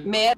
May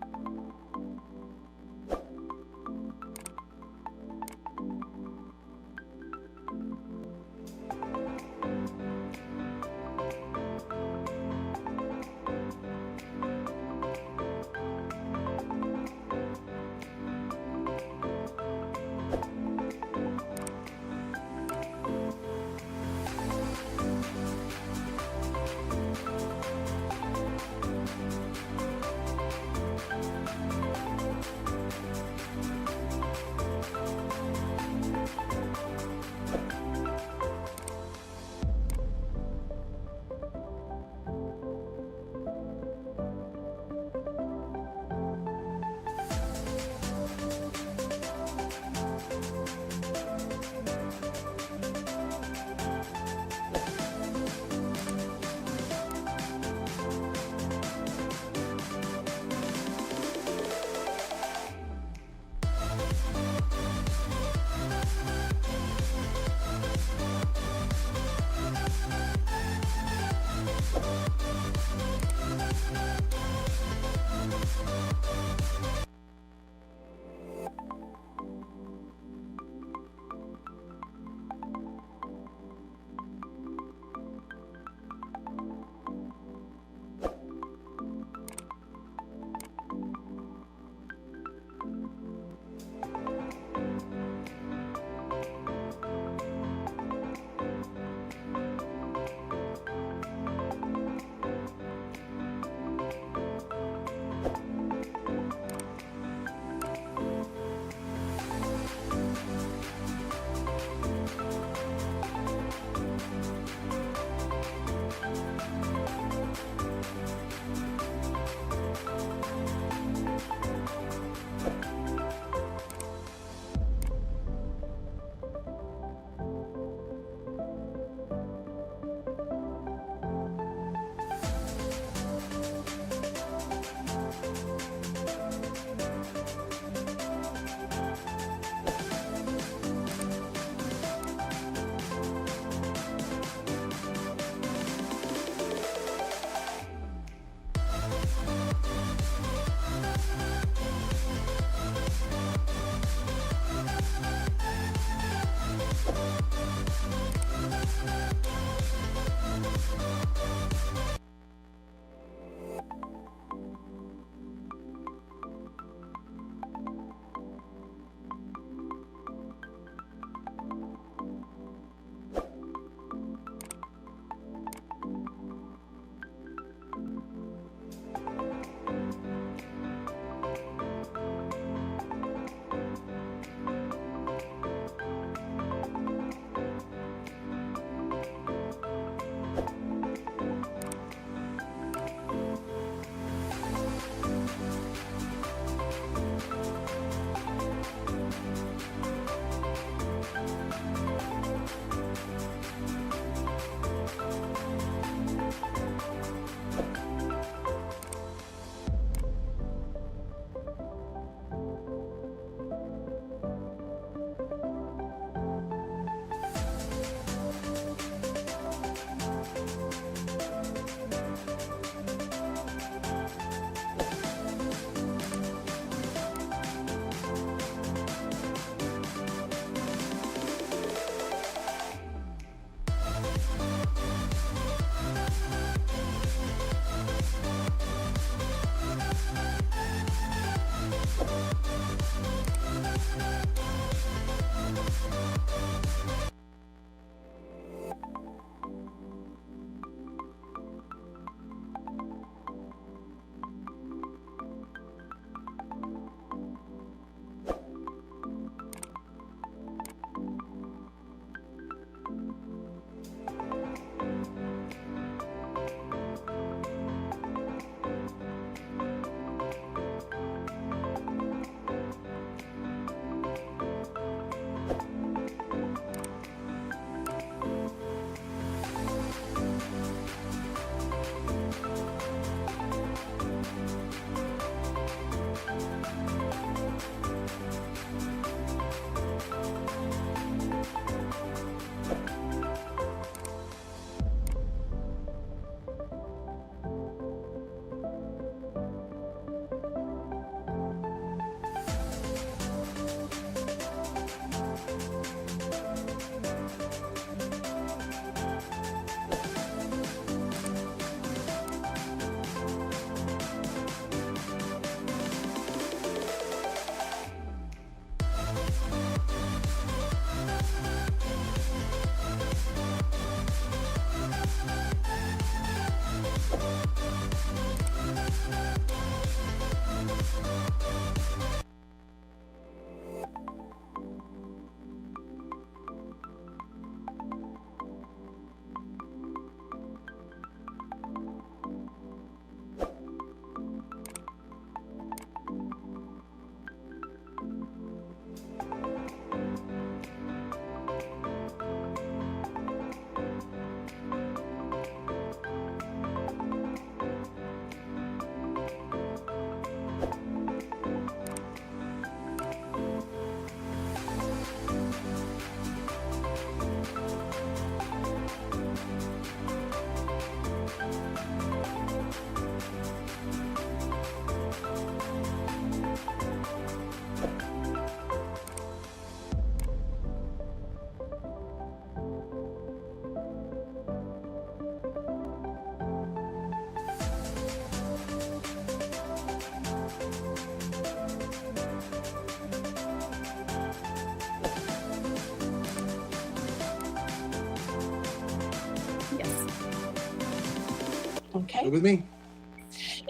Okay. Good with me.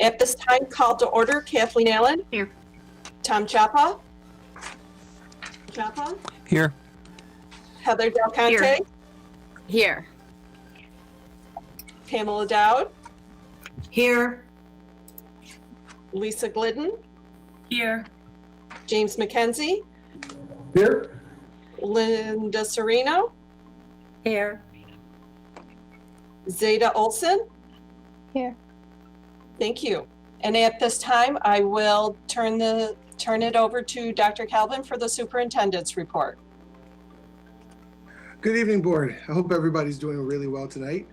At this time, call to order Kathleen Allen. Here. Tom Chapa. Here. Heather Del Conte. Here. Pamela Dowd. Here. Lisa Glidden. Here. James McKenzie. Here. Linda Serino. Here. Zeta Olson. Here. Thank you. And at this time, I will turn it over to Dr. Calvin for the superintendent's report. Good evening, board. I hope everybody's doing really well tonight.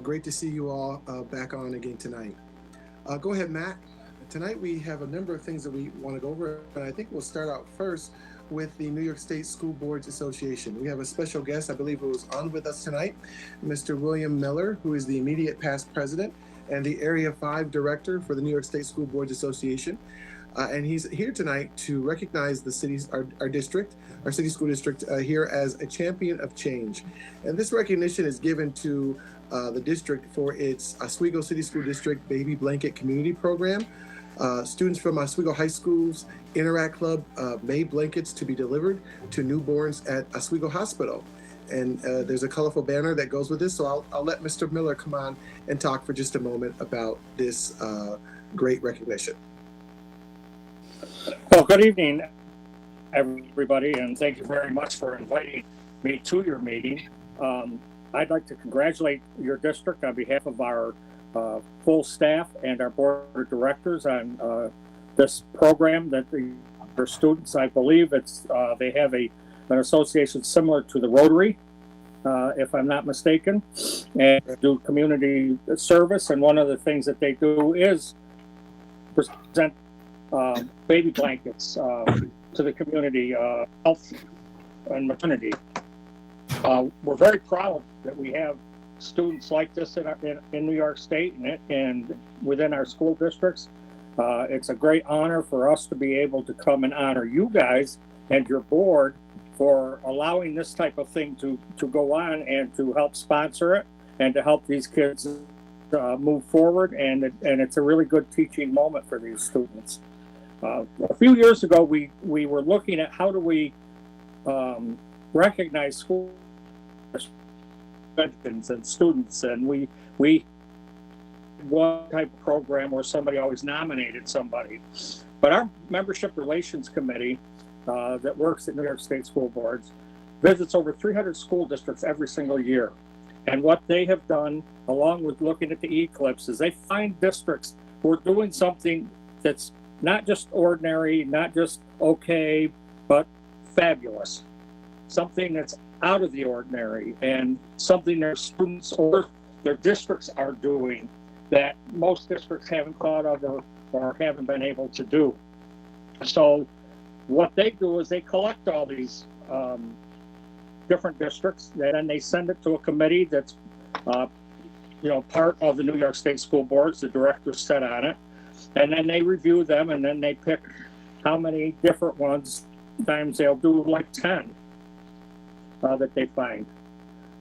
Great to see you all back on again tonight. Go ahead, Matt. Tonight we have a number of things that we want to go over, and I think we'll start out first with the New York State School Boards Association. We have a special guest, I believe, who was on with us tonight, Mr. William Miller, who is the immediate past president and the Area 5 director for the New York State School Boards Association. And he's here tonight to recognize the city's, our district, our city school district here as a champion of change. And this recognition is given to the district for its Oswego City School District Baby Blanket Community Program. Students from Oswego High School's Interact Club made blankets to be delivered to newborns at Oswego Hospital. And there's a colorful banner that goes with this. So I'll let Mr. Miller come on and talk for just a moment about this great recognition. Well, good evening, everybody, and thank you very much for inviting me to your meeting. I'd like to congratulate your district on behalf of our full staff and our board of directors on this program that their students, I believe it's they have an association similar to the Rotary, if I'm not mistaken, and do community service. And one of the things that they do is present baby blankets to the community, health and maternity. We're very proud that we have students like this in New York State and within our school districts. It's a great honor for us to be able to come and honor you guys and your board for allowing this type of thing to go on and to help sponsor it and to help these kids move forward. And it's a really good teaching moment for these students. A few years ago, we were looking at how do we recognize school veterans and students, and we one type of program where somebody always nominated somebody. But our membership relations committee that works at New York State School Boards visits over 300 school districts every single year. And what they have done, along with looking at the eclipse, is they find districts who are doing something that's not just ordinary, not just okay, but fabulous. Something that's out of the ordinary and something their students or their districts are doing that most districts haven't thought of or haven't been able to do. So what they do is they collect all these different districts, and then they send it to a committee that's part of the New York State School Boards. The directors sit on it, and then they review them, and then they pick how many different ones. Sometimes they'll do like 10 that they find.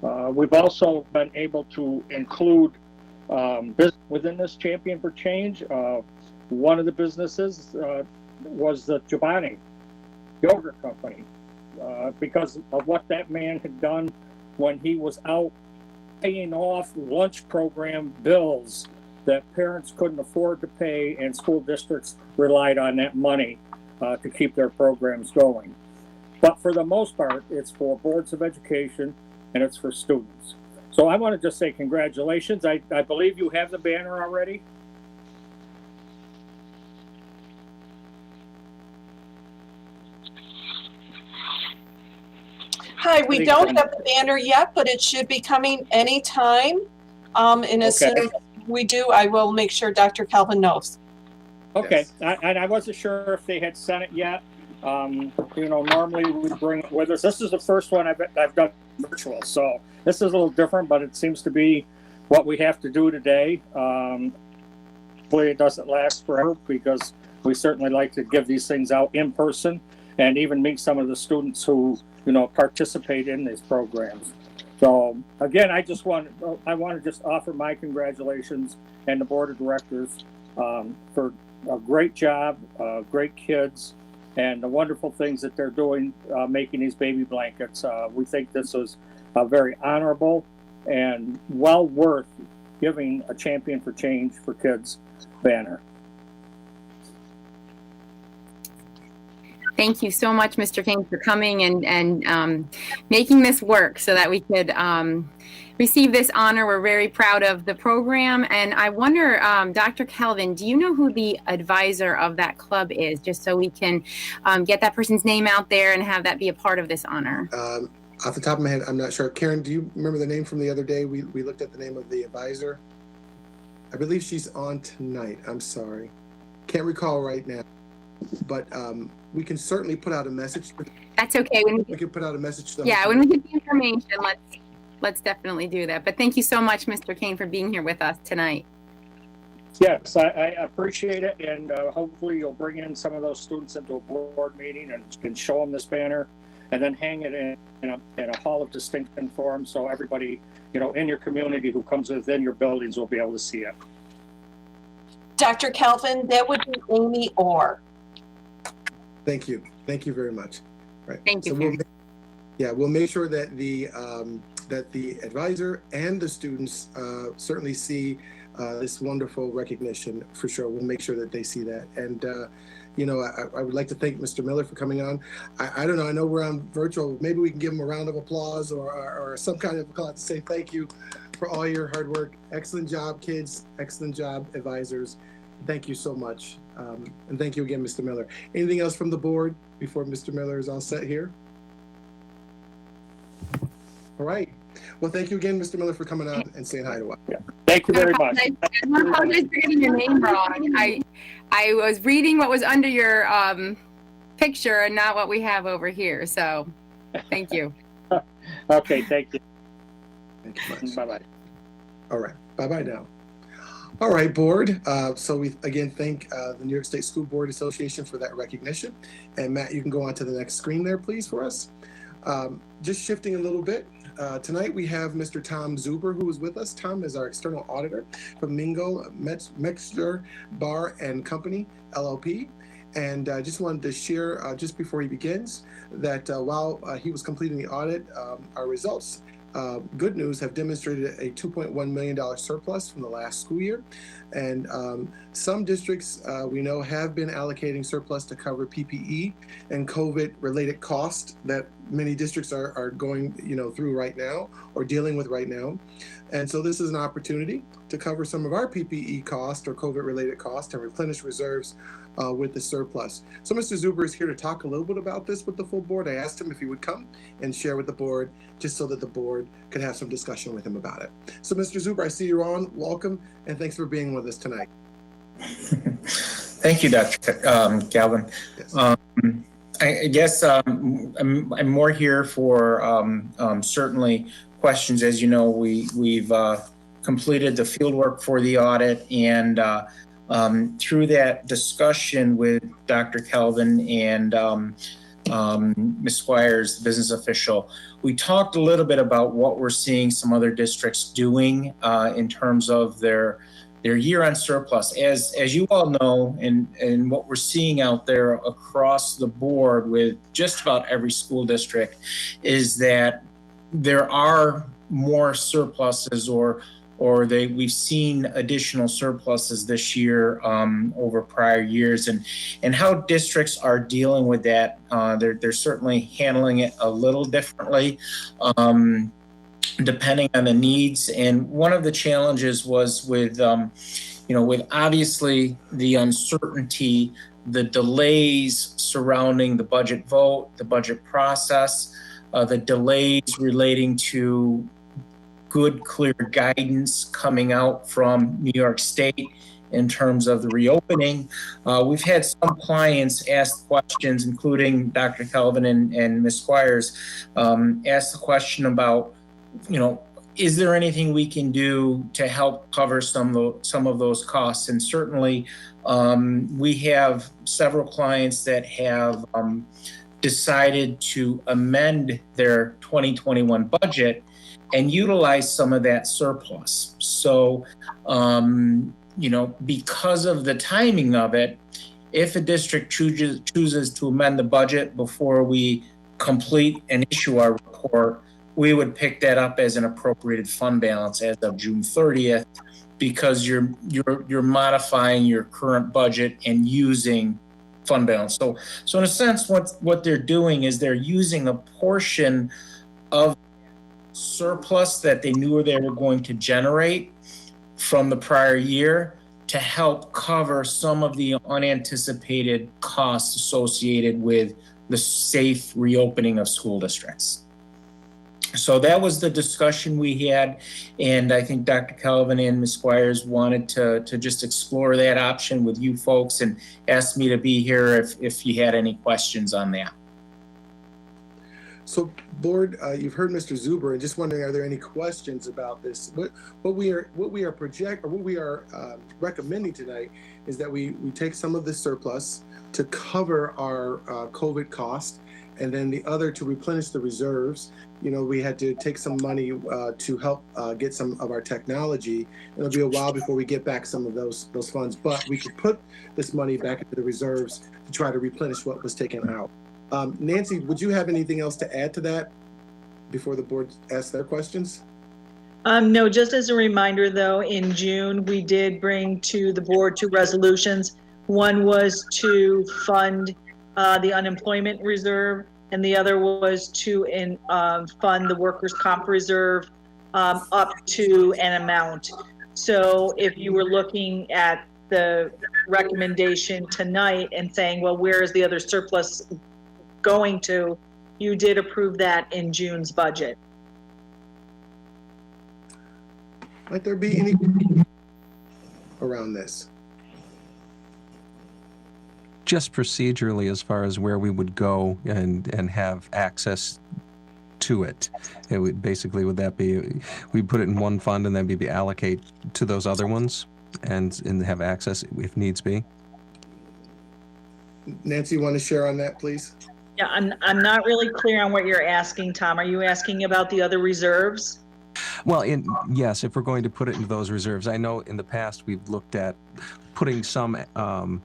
We've also been able to include within this Champion for Change. One of the businesses was the Chobani Yogurt Company, because of what that man had done when he was out paying off lunch program bills that parents couldn't afford to pay, and school districts relied on that money to keep their programs going. But for the most part, it's for boards of education and it's for students. So I want to just say congratulations. I believe you have the banner already. Hi, we don't have the banner yet, but it should be coming anytime. And as soon as we do, I will make sure Dr. Calvin knows. Okay, yes. And I wasn't sure if they had sent it yet. Normally we bring it with us. This is the first one I've done virtual, so this is a little different, but it seems to be what we have to do today. Hopefully it doesn't last forever, because we certainly like to give these things out in person and even meet some of the students who participate in these programs. So again, I want to just offer my congratulations and the board of directors for a great job, great kids, and the wonderful things that they're doing, making these baby blankets. We think this is very honorable and well worth giving a Champion for Change for Kids banner. Thank you so much, Mr. Kane, for coming and making this work so that we could receive this honor. We're very proud of the program. And I wonder, Dr. Calvin, do you know who the advisor of that club is, just so we can get that person's name out there and have that be a part of this honor? Off the top of my head, I'm not sure. Karen, do you remember the name from the other day? We looked at the name of the advisor. I believe she's on tonight. I'm sorry. Can't recall right now. But we can certainly put out a message. That's okay. We can put out a message. To yeah, when we get the information, let's definitely do that. But thank you so much, Mr. Kane, for being here with us tonight. Yes, I appreciate it, and hopefully you'll bring in some of those students into a board meeting and show them this banner, and then hang it in a hall of distinction for them, so everybody, in your community who comes within your buildings will be able to see it. Dr. Calvin, that would be Amy Orr. Thank you. Thank you very much. Right. Thank you. So we'll make sure that the advisor and the students certainly see this wonderful recognition for sure. We'll make sure that they see that. And I would like to thank Mr. Miller for coming on. I don't know. I know we're on virtual. Maybe we can give him a round of applause or some kind of applause to say thank you for all your hard work. Excellent job, kids. Excellent job, advisors. Thank you so much. And thank you again, Mr. Miller. Anything else from the board before Mr. Miller is all set here? All right. Well, thank you again, Mr. Miller, for coming on and saying hi to us. Yeah. Thank you very much. I apologize for getting your name wrong. I was reading what was under your picture and not what we have over here. So thank you. Okay, thank you. Thank you much. Bye-bye. All right. Bye-bye now. All right, board. So we again thank the New York State School Board Association for that recognition. And Matt, you can go on to the next screen there, please, for us. Just shifting a little bit. Tonight we have Mr. Tom Zuber, who is with us. Tom is our external auditor from Mingle Metzger Bar and Company, LLP. And I just wanted to share, just before he begins, that while he was completing the audit, our results, good news, have demonstrated a $2.1 million surplus from the last school year. And some districts we know have been allocating surplus to cover PPE and COVID-related costs that many districts are going through right now or dealing with right now. And so this is an opportunity to cover some of our PPE costs or COVID-related costs and replenish reserves with the surplus. So Mr. Zuber is here to talk a little bit about this with the full board. I asked him if he would come and share with the board just so that the board could have some discussion with him about it. So Mr. Zuber, I see you're on. Welcome, and thanks for being with us tonight. Thank you, Dr. Galvin. Yes. I guess I'm more here for certainly questions. As you know, we've completed the field work for the audit, and through that discussion with Dr. Calvin and Ms. Squires, the business official, we talked a little bit about what we're seeing some other districts doing in terms of their year-end surplus. As you all know, and what we're seeing out there across the board with just about every school district is that there are more surpluses we've seen additional surpluses this year over prior years, and how districts are dealing with that. They're certainly handling it a little differently, depending on the needs. And one of the challenges was with, with obviously the uncertainty, the delays surrounding the budget vote, the budget process, the delays relating to good, clear guidance coming out from New York State in terms of the reopening. We've had some clients ask questions, including Dr. Calvin and Ms. Squires, ask the question about, is there anything we can do to help cover some of those costs? And certainly we have several clients that have decided to amend their 2021 budget and utilize some of that surplus. So, because of the timing of it, if a district chooses to amend the budget before we complete and issue our report, we would pick that up as an appropriated fund balance as of June 30th, because you're modifying your current budget and using fund balance. So in a sense, what they're doing is they're using a portion of surplus that they knew they were going to generate from the prior year to help cover some of the unanticipated costs associated with the safe reopening of school districts. So that was the discussion we had, and I think Dr. Calvin and Ms. Squires wanted to just explore that option with you folks and asked me to be here if you had any questions on that. So, board, you've heard Mr. Zuber, and just wondering, are there any questions about this? What we are recommending tonight is that we take some of the surplus to cover our COVID cost, and then the other to replenish the reserves. We had to take some money to help get some of our technology. It'll be a while before we get back some of those funds, but we could put this money back into the reserves to try to replenish what was taken out. Nancy, would you have anything else to add to that before the board asks their questions? No, just as a reminder though, in June, we did bring to the board 2 resolutions. One was to fund the unemployment reserve, and the other was to fund the workers' comp reserve up to an amount. So if you were looking at the recommendation tonight and saying, well, where is the other surplus going to, you did approve that in June's budget. Might there be any around this? Just procedurally, as far as where we would go and have access to it, it would basically, would that be, we put it in one fund and then be allocate to those other ones and have access if needs be? Nancy, you want to share on that, please? Yeah, I'm not really clear on what you're asking, Tom. Are you asking about the other reserves? Well, yes, if we're going to put it into those reserves. I know in the past we've looked at putting some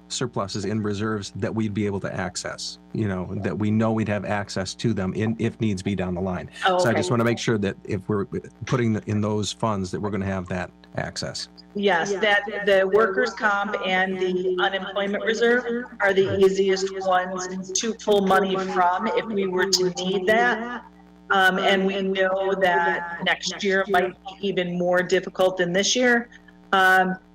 surpluses in reserves that we'd be able to access, that we know we'd have access to them if needs be down the line. Oh, okay. So I just want to make sure that if we're putting in those funds that we're going to have that access. Yes, that the workers' comp and the unemployment reserve are the easiest ones to pull money from if we were to need that. And we know that next year might be even more difficult than this year.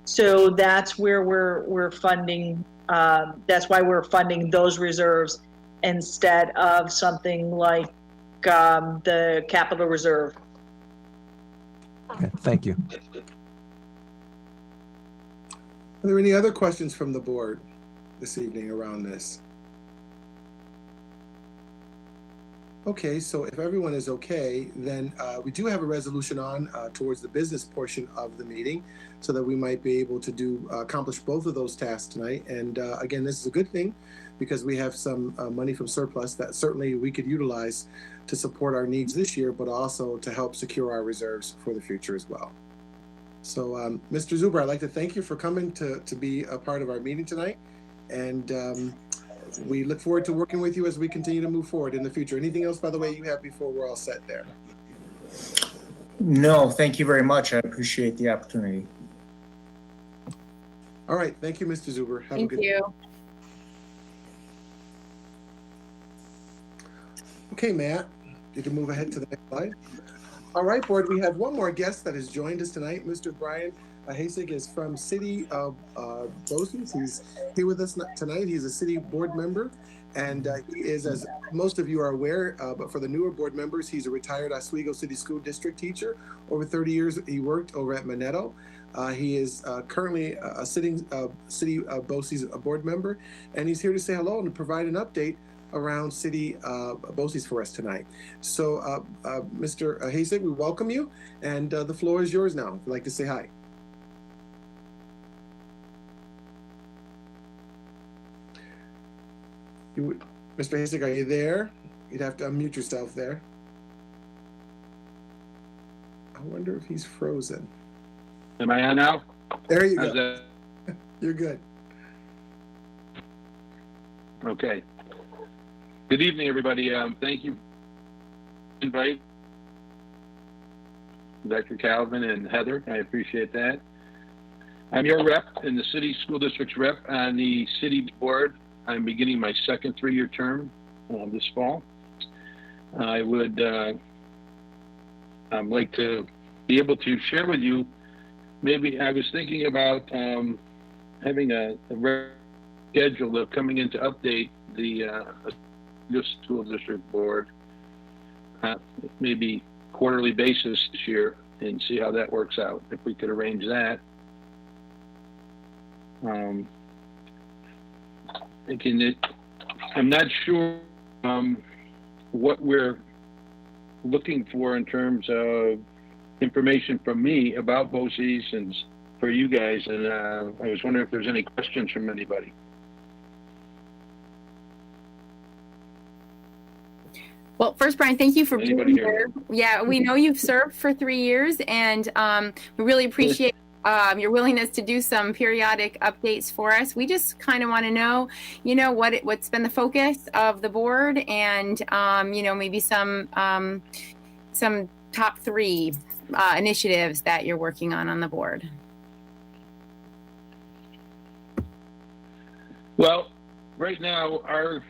So that's where we're funding. That's why we're funding those reserves instead of something like the capital reserve. Okay, thank you. Are there any other questions from the board this evening around this? Okay, so if everyone is okay, then we do have a resolution on towards the business portion of the meeting so that we might be able to accomplish both of those tasks tonight. And again, this is a good thing because we have some money from surplus that certainly we could utilize to support our needs this year, but also to help secure our reserves for the future as well. So Mr. Zuber, I'd like to thank you for coming to be a part of our meeting tonight. And we look forward to working with you as we continue to move forward in the future. Anything else, by the way, you have before we're all set there? No, thank you very much. I appreciate the opportunity. All right. Thank you, Mr. Zuber. Have a good Thank you. day. Okay, Matt, you can move ahead to the next slide. All right, board, we have one more guest that has joined us tonight. Mr. Brian Hasig is from City of BOCE. He's here with us tonight. He's a city board member, and he is, as most of you are aware, but for the newer board members, he's a retired Oswego City School District teacher. Over 30 years, he worked over at Minetto. He is currently a sitting City of BOCE's board member, and he's here to say hello and to provide an update around City BOCE's for us tonight. So, Mr. Hasig, we welcome you, and the floor is yours now. If you'd like to say hi. Mr. Hasig, are you there? You'd have to unmute yourself there. wonder if he's frozen. Am I on now? There you How's go. that? You're good. Okay. Good evening, everybody. Thank you for the invite, Dr. Calvin and Heather. I appreciate that. I'm your rep in the city school district's rep on the city board. I'm beginning my second 3-year term this fall. I would like to be able to share with you. Maybe I was thinking about having a schedule of coming in to update the school district board, maybe quarterly basis this year, and see how that works out. If we could arrange that. I'm not sure what we're looking for in terms of information from me about BOCES and for you guys, and I was wondering if there's any questions from anybody. Well, first, Brian, thank you for Anybody being here. Yeah, we know you've served for 3 years, and we really appreciate your willingness to do some periodic updates for us. We just kind of want to know, what's been the focus of the board, and maybe some top 3 initiatives that you're working on the board. Well, right now our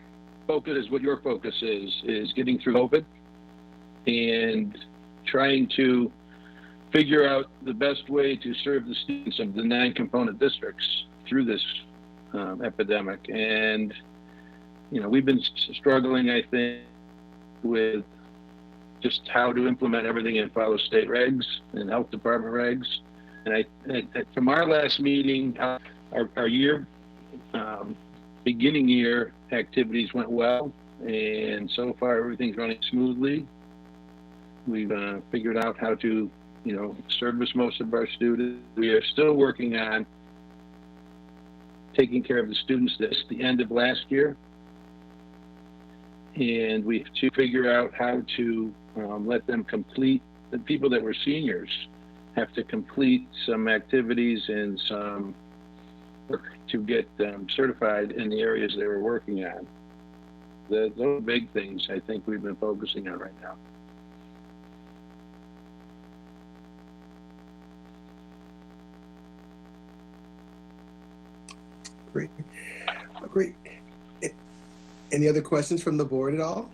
focus is what your focus is getting through COVID and trying to figure out the best way to serve the students of the 9 component districts through this epidemic. And, we've been struggling, I think, with just how to implement everything and follow state regs and health department regs. And from our last meeting, our year, beginning year activities went well. And so far everything's running smoothly. We've figured out how to service most of our students. We are still working on taking care of the students that's the end of last year. And we have to figure out how to let them complete, the people that were seniors have to complete some activities and some work to get them certified in the areas they were working on. Those are big things I think we've been focusing on right now. Great. Great. Any other questions from the board at all?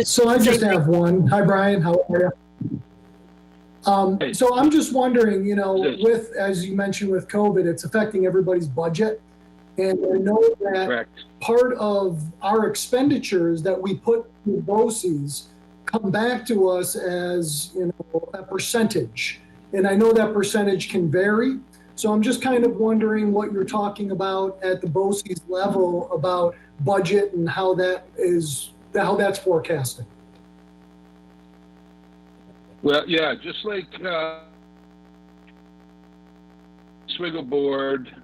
So I just have one. Hi, Brian. How are you? So I'm just wondering, with, as you mentioned with COVID, it's affecting everybody's budget. And I know that Correct. Part of our expenditures that we put in BOCES come back to us as, a percentage. And I know that percentage can vary. So I'm just kind of wondering what you're talking about at the BOCES level about budget and how that's forecasting. Well, yeah, just like Swiggle board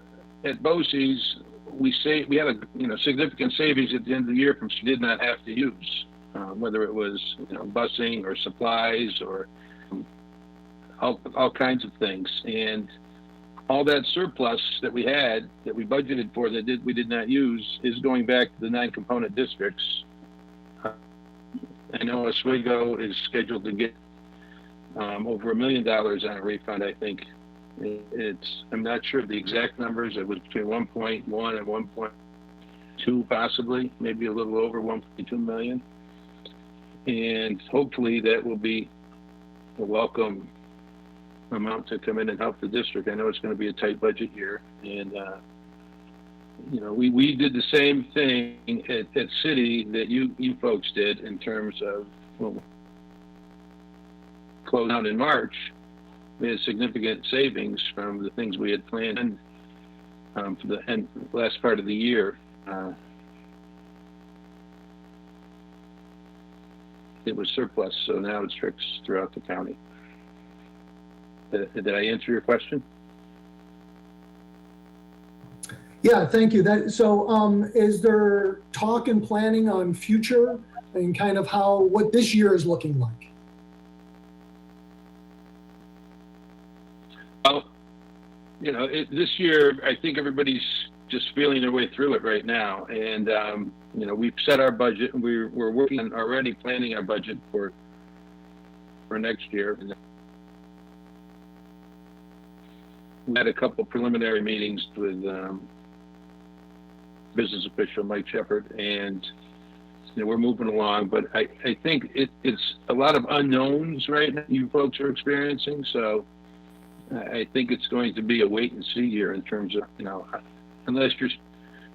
at BOCES, we had a significant savings at the end of the year from we did not have to use, whether it was busing or supplies or all kinds of things. And all that surplus that we had, that we budgeted for, that we did not use, is going back to the 9 component districts. I know Oswego is scheduled to get over $1 million on a refund, I think. I'm not sure of the exact numbers. It was between 1.1 and 1.2 possibly, maybe a little over 1.2 million. And hopefully that will be a welcome amount to come in and help the district. I know it's going to be a tight budget year, and we did the same thing at city that you folks did in terms of close out in March. We had significant savings from the things we had planned for the last part of the year. It was surplus, so now it's fixed throughout the county. Did I answer your question? Yeah, thank you. So is there talk and planning on future and kind of what this year is looking like. Well, this year, I think everybody's just feeling their way through it right now. And, we've set our budget, and we're working on already planning our budget for next year. We had a couple preliminary meetings with business official Mike Shepard, and we're moving along. But I think it's a lot of unknowns right now you folks are experiencing. So I think it's going to be a wait and see year in terms of, unless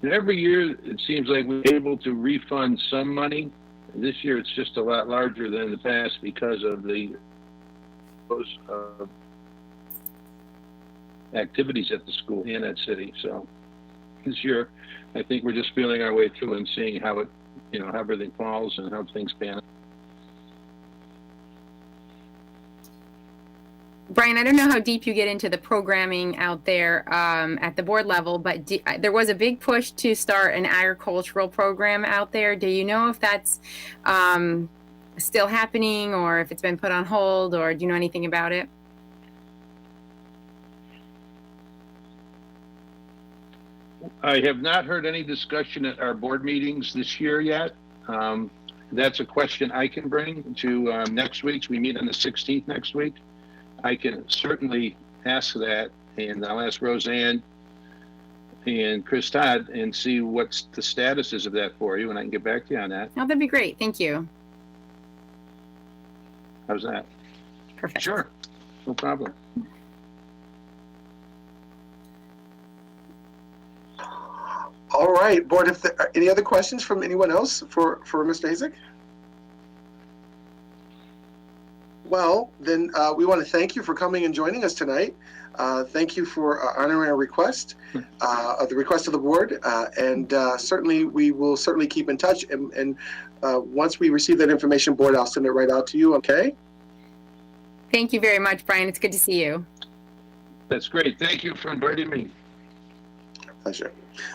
every year it seems like we're able to refund some money. This year it's just a lot larger than the past because of those activities at the school and at city. So this year, I think we're just feeling our way through and seeing how it, how everything falls and how things pan out. Brian, I don't know how deep you get into the programming out there at the board level, but there was a big push to start an agricultural program out there. Do you know if that's still happening, or if it's been put on hold, or do you know anything about it? I have not heard any discussion at our board meetings this year yet. That's a question I can bring to next week's. We meet on the 16th next week. I can certainly ask that, and I'll ask Roseanne and Chris Todd and see what's the status is of that for you, and I can get back to you on that. Oh, that'd be great. Thank you. How's that? Perfect. Sure, no problem. All right, board, if there are any other questions from anyone else for Mr. Hasek? Well, then we want to thank you for coming and joining us tonight. Thank you for honoring our request, the request of the board, and certainly we will certainly keep in touch. And once we receive that information, board, I'll send it right out to you. Okay. Thank you very much, Brian. It's good to see you. That's great. Thank you for inviting me. Pleasure.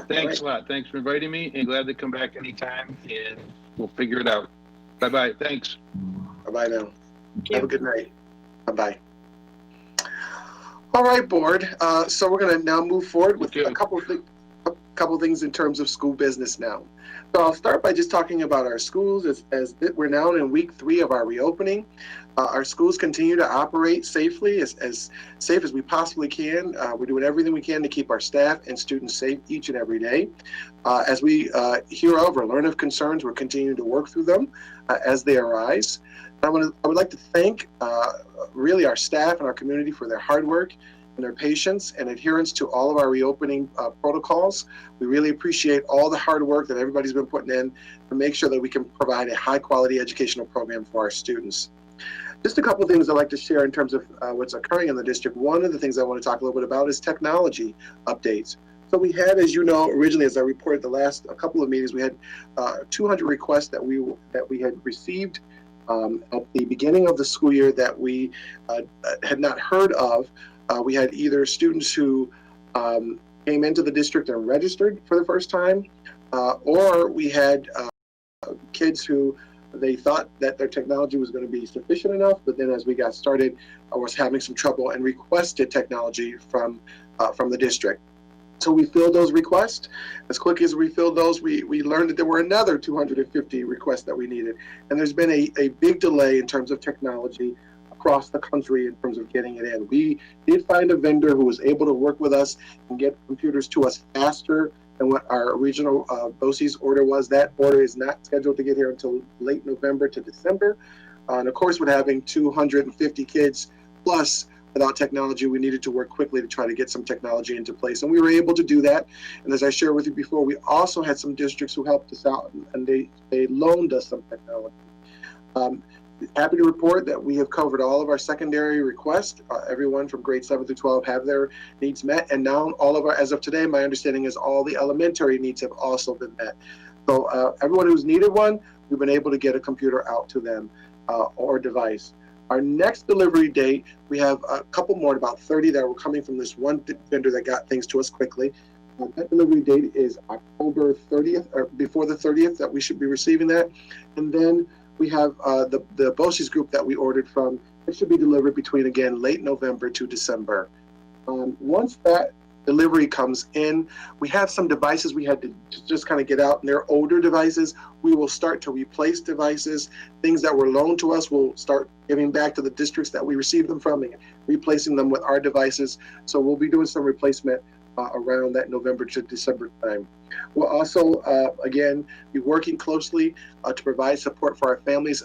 Thanks a lot. Thanks for inviting me, and glad to come back anytime, and we'll figure it out. Bye-bye. Thanks. Bye-bye now. Have a good night. Bye-bye. All right, board. So we're going to now move forward with a couple of things in terms of school business now. So I'll start by just talking about our schools as we're now in week 3 of our reopening. Our schools continue to operate safely, as safe as we possibly can. We're doing everything we can to keep our staff and students safe each and every day. As we hear of or learn of concerns, we're continuing to work through them as they arise. I would like to thank really our staff and our community for their hard work and their patience and adherence to all of our reopening protocols. We really appreciate all the hard work that everybody's been putting in to make sure that we can provide a high quality educational program for our students. Just a couple of things I'd like to share in terms of what's occurring in the district. One of the things I want to talk a little bit about is technology updates. So we had, as you know, originally, as I reported the last couple of meetings, we had 200 requests that we had received at the beginning of the school year that we had not heard of. We had either students who came into the district and registered for the first time, or we had kids who they thought that their technology was going to be sufficient enough, but then as we got started, I was having some trouble and requested technology from the district. So we filled those requests. As quick as we filled those, we learned that there were another 250 requests that we needed. And there's been a big delay in terms of technology across the country in terms of getting it in. We did find a vendor who was able to work with us and get computers to us faster than what our original BOCES order was. That order is not scheduled to get here until late November to December. And of course, with having 250 kids plus without technology, we needed to work quickly to try to get some technology into place. And we were able to do that. And as I shared with you before, we also had some districts who helped us out and they loaned us some technology. Happy to report that we have covered all of our secondary requests. Everyone from grade 7 through 12 have their needs met. And now all of our, as of today, my understanding is all the elementary needs have also been met. So everyone who's needed one, we've been able to get a computer out to them or device. Our next delivery date, we have a couple more, about 30 that were coming from this one vendor that got things to us quickly. That delivery date is October 30th, or before the 30th that we should be receiving that. And then we have the BOCES group that we ordered from. It should be delivered between, again, late November to December. Once that delivery comes in, we have some devices we had to just kind of get out, and they're older devices. We will start to replace devices. Things that were loaned to us, we'll start giving back to the districts that we received them from and replacing them with our devices. So we'll be doing some replacement around that November to December time. We'll also, again, be working closely to provide support for our families.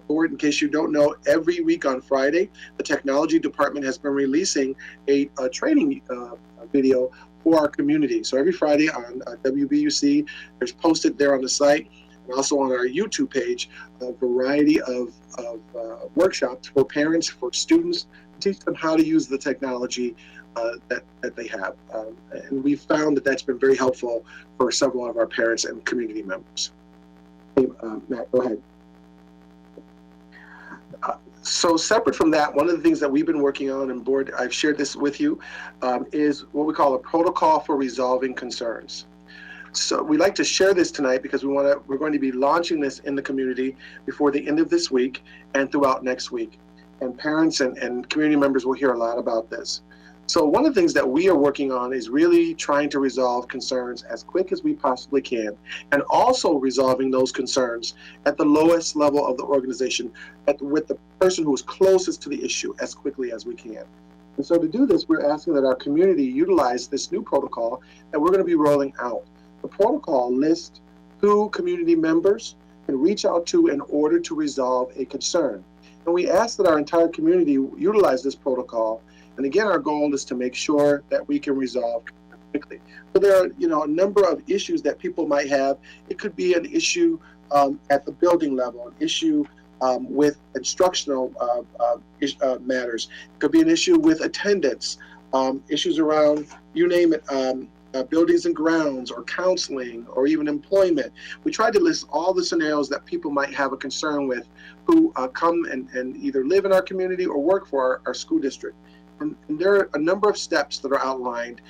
Board, in case you don't know, every week on Friday, the technology department has been releasing a training video for our community. So every Friday on WBUC, there's posted there on the site and also on our YouTube page, a variety of workshops for parents, for students, to teach them how to use the technology that they have. And we've found that that's been very helpful for several of our parents and community members. Matt, go ahead. So separate from that, one of the things that we've been working on, and board, I've shared this with you, is what we call a protocol for resolving concerns. So we'd like to share this tonight because we're going to be launching this in the community before the end of this week and throughout next week. And parents and community members will hear a lot about this. So one of the things that we are working on is really trying to resolve concerns as quick as we possibly can, and also resolving those concerns at the lowest level of the organization, with the person who is closest to the issue as quickly as we can. And so to do this, we're asking that our community utilize this new protocol that we're going to be rolling out. The protocol lists who community members can reach out to in order to resolve a concern. And we ask that our entire community utilize this protocol. And again, our goal is to make sure that we can resolve quickly. So there are, a number of issues that people might have. It could be an issue at the building level, an issue with instructional matters. It could be an issue with attendance, issues around, you name it, buildings and grounds, or counseling, or even employment. We tried to list all the scenarios that people might have a concern with who come and either live in our community or work for our school district. And there are a number of steps that are outlined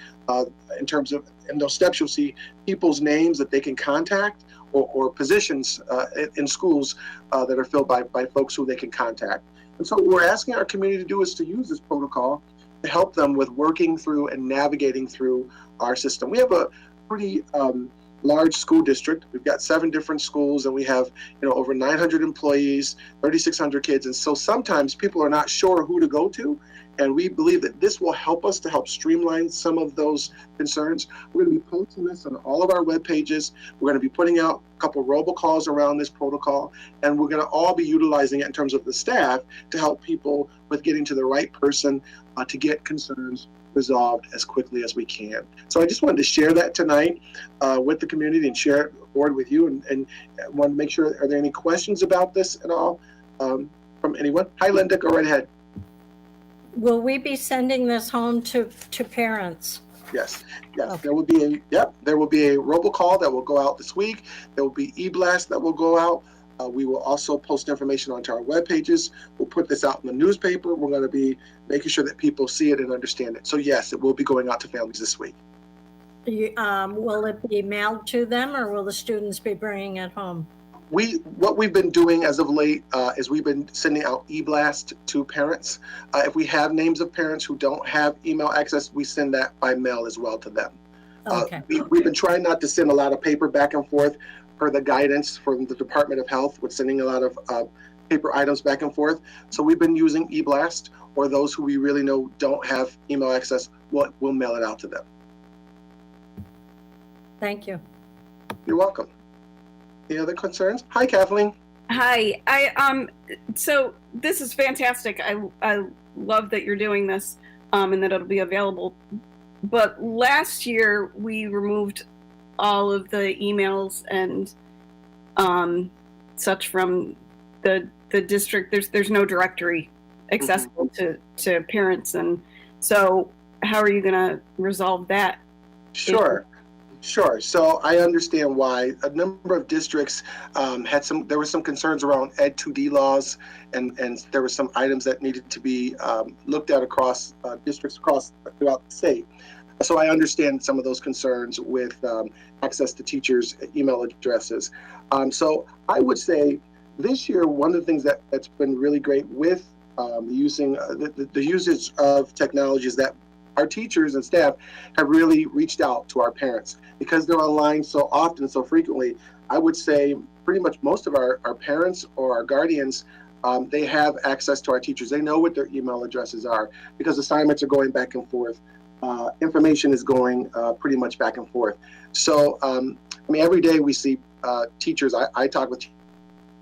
in terms of, in those steps you'll see people's names that they can contact, or positions in schools that are filled by folks who they can contact. And so what we're asking our community to do is to use this protocol to help them with working through and navigating through our system. We have a pretty large school district. We've got 7 different schools, and we have over 900 employees, 3,600 kids. And so sometimes people are not sure who to go to. And we believe that this will help us to help streamline some of those concerns. We're going to be posting this on all of our web pages. We're going to be putting out a couple robocalls around this protocol, and we're going to all be utilizing it in terms of the staff to help people with getting to the right person to get concerns resolved as quickly as we can. So I just wanted to share that tonight with the community and share it forward with you, and want to make sure, are there any questions about this at all from anyone? Hi, Linda, go right ahead. Will we be sending this home to parents? Yes. Okay. There will be a robocall that will go out this week. There will be e-blast that will go out. We will also post information onto our web pages. We'll put this out in the newspaper. We're going to be making sure that people see it and understand it. So yes, it will be going out to families this week. Will it be mailed to them, or will the students be bringing it home? What we've been doing as of late is we've been sending out e-blast to parents. If we have names of parents who don't have email access, we send that by mail as well to them. Okay. We've been trying not to send a lot of paper back and forth per the guidance from the Department of Health with sending a lot of paper items back and forth. So we've been using e-blast, or those who we really know don't have email access, we'll mail it out to them. Thank you. You're welcome. Any other concerns? Hi, Kathleen. Hi. So this is fantastic. I love that you're doing this, and that it'll be available. But last year we removed all of the emails and such from the district. There's no directory accessible to parents, and so how are you going to resolve that? Sure. So I understand why a number of districts there were some concerns around Ed 2D laws, and there were some items that needed to be looked at across districts throughout the state. So I understand some of those concerns with access to teachers' email addresses. So I would say this year, one of the things that's been really great with using the usage of technology is that our teachers and staff have really reached out to our parents because they're online so often, so frequently. I would say pretty much most of our parents or our guardians, they have access to our teachers. They know what their email addresses are because assignments are going back and forth. Information is going pretty much back and forth. So, I mean, every day we see teachers. I talk with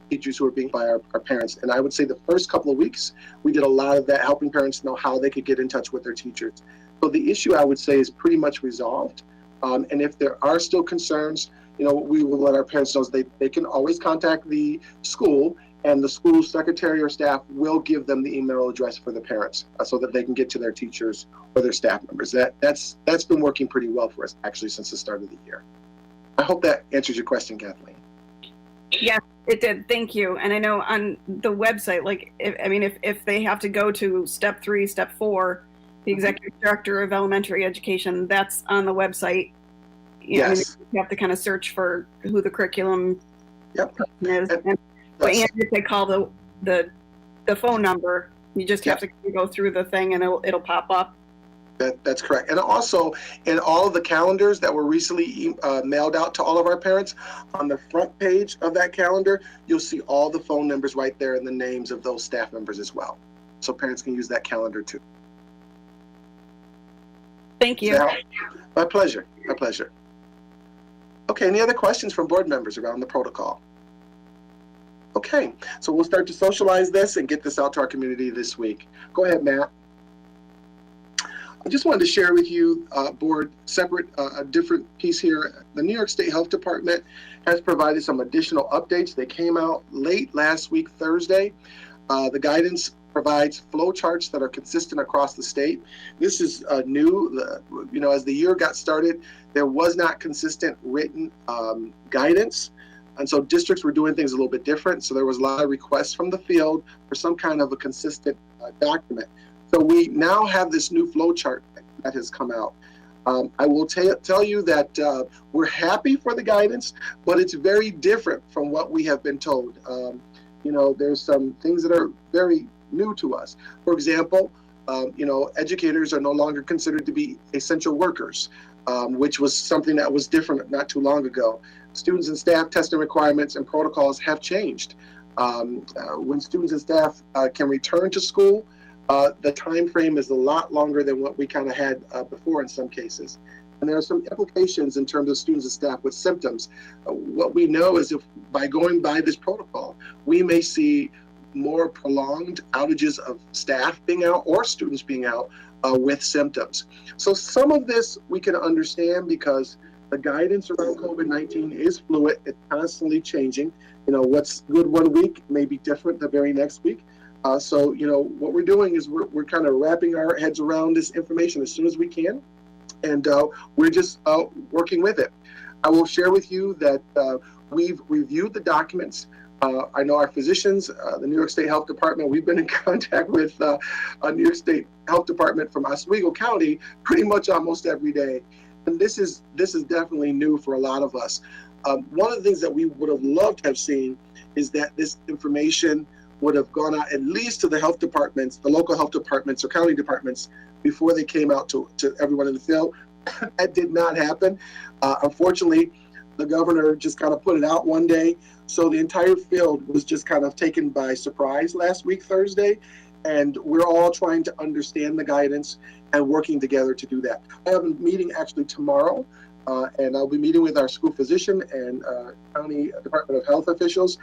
teachers who are being by our parents. And I would say the first couple of weeks, we did a lot of that, helping parents know how they could get in touch with their teachers. So the issue, I would say, is pretty much resolved. And if there are still concerns, you know, we will let our parents know they can always contact the school, and the school secretary or staff will give them the email address for the parents so that they can get to their teachers or their staff members. That's been working pretty well for us, actually, since the start of the year. I hope that answers your question, Kathleen. Yes, it did. Thank you. And I know on the website, like, if they have to go to step 3, step 4, the executive director of elementary education, that's on the website. Yes. You have to kind of search for who the curriculum person is. And if they call the phone number, you just have to go through the thing and it'll pop up. That's correct. And also, in all of the calendars that were recently mailed out to all of our parents, on the front page of that calendar, you'll see all the phone numbers right there and the names of those staff members as well. So parents can use that calendar too. Thank you. My pleasure. My pleasure. Okay, any other questions from board members around the protocol? Okay, so we'll start to socialize this and get this out to our community this week. Go ahead, Matt. I just wanted to share with you, board, separate, a different piece here. The New York State Health Department has provided some additional updates. They came out late last week, Thursday. The guidance provides flow charts that are consistent across the state. This is new. You know, as the year got started, there was not consistent written guidance. And so districts were doing things a little bit different. So there was a lot of requests from the field for some kind of a consistent document. So we now have this new flow chart that has come out. I will tell you that we're happy for the guidance, but it's very different from what we have been told. You know, there's some things that are very new to us. For example, you know, educators are no longer considered to be essential workers, which was something that was different not too long ago. Students and staff testing requirements and protocols have changed. When students and staff can return to school, the time frame is a lot longer than what we kind of had before in some cases. And there are some implications in terms of students and staff with symptoms. What we know is if by going by this protocol, we may see more prolonged outages of staff being out or students being out with symptoms. So some of this we can understand because the guidance around COVID-19 is fluid. It's constantly changing. You know, what's good one week may be different the very next week. So, you know, what we're doing is we're kind of wrapping our heads around this information as soon as we can. And we're just working with it. I will share with you that we've reviewed the documents. I know our physicians, the New York State Health Department, we've been in contact with New York State Health Department from Oswego County pretty much almost every day. And this is definitely new for a lot of us. One of the things that we would have loved to have seen is that this information would have gone out at least to the health departments, the local health departments or county departments before they came out to everyone in the field. That did not happen. Unfortunately, the governor just kind of put it out one day. So the entire field was just kind of taken by surprise last week, Thursday. And we're all trying to understand the guidance and working together to do that. I have a meeting actually tomorrow, and I'll be meeting with our school physician and county Department of Health officials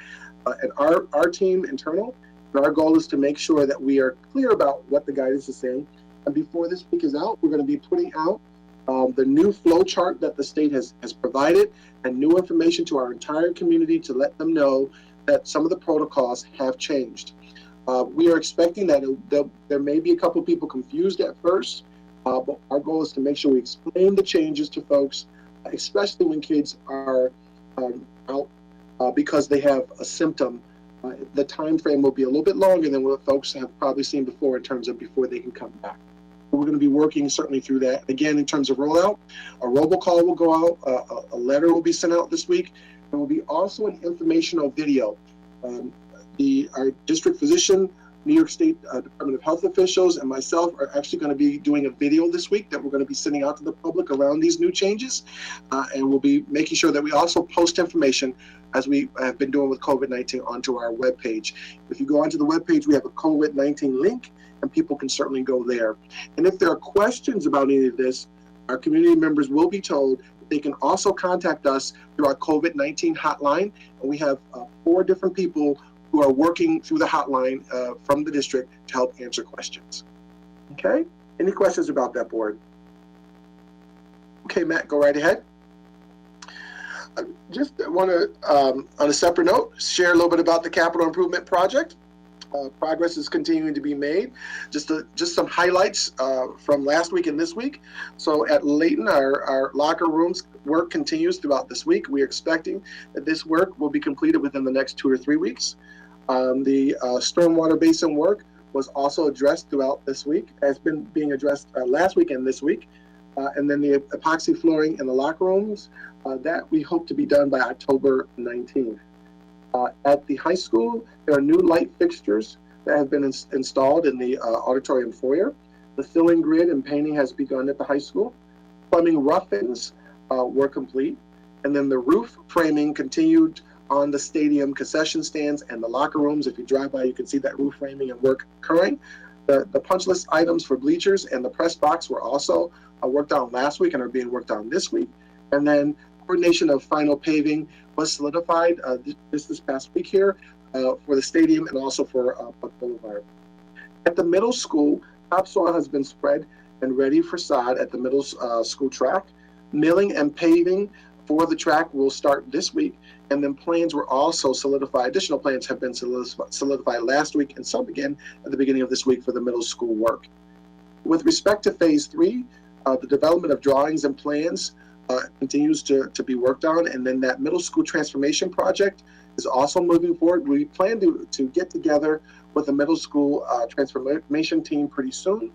and our team internal. And our goal is to make sure that we are clear about what the guidance is saying. And before this week is out, we're going to be putting out the new flow chart that the state has provided and new information to our entire community to let them know that some of the protocols have changed. We are expecting that there may be a couple of people confused at first, but our goal is to make sure we explain the changes to folks, especially when kids are out because they have a symptom. The time frame will be a little bit longer than what folks have probably seen before in terms of before they can come back. We're going to be working certainly through that. Again, in terms of rollout, a robocall will go out, a letter will be sent out this week. There will be also an informational video. Our district physician, New York State Department of Health officials, and myself are actually going to be doing a video this week that we're going to be sending out to the public around these new changes. And we'll be making sure that we also post information, as we have been doing with COVID-19, onto our webpage. If you go onto the webpage, we have a COVID-19 link, and people can certainly go there. And if there are questions about any of this, our community members will be told that they can also contact us through our COVID-19 hotline. And we have 4 different people who are working through the hotline from the district to help answer questions. Okay, any questions about that, board? Okay, Matt, go right ahead. I just want to, on a separate note, share a little bit about the capital improvement project. Progress is continuing to be made. Just some highlights from last week and this week. So at Layton, our locker rooms work continues throughout this week. We're expecting that this work will be completed within the next 2 or 3 weeks. The stormwater basin work was also addressed throughout this week, has been being addressed last week and this week. And then the epoxy flooring in the locker rooms, that we hope to be done by October 19th. At the high school, there are new light fixtures that have been installed in the auditorium foyer. The filling grid and painting has begun at the high school. Plumbing rough-ins were complete. And then the roof framing continued on the stadium concession stands and the locker rooms. If you drive by, you can see that roof framing and work occurring. The punch list items for bleachers and the press box were also worked on last week and are being worked on this week. And then coordination of final paving was solidified this past week here for the stadium and also for Buck Boulevard. At the middle school, topsoil has been spread and ready for sod at the middle school track. Milling and paving for the track will start this week, and then plans were also solidified. Additional plans have been solidified last week and some again at the beginning of this week for the middle school work. With respect to phase 3, the development of drawings and plans continues to be worked on, and then that middle school transformation project is also moving forward. We plan to get together with the middle school transformation team pretty soon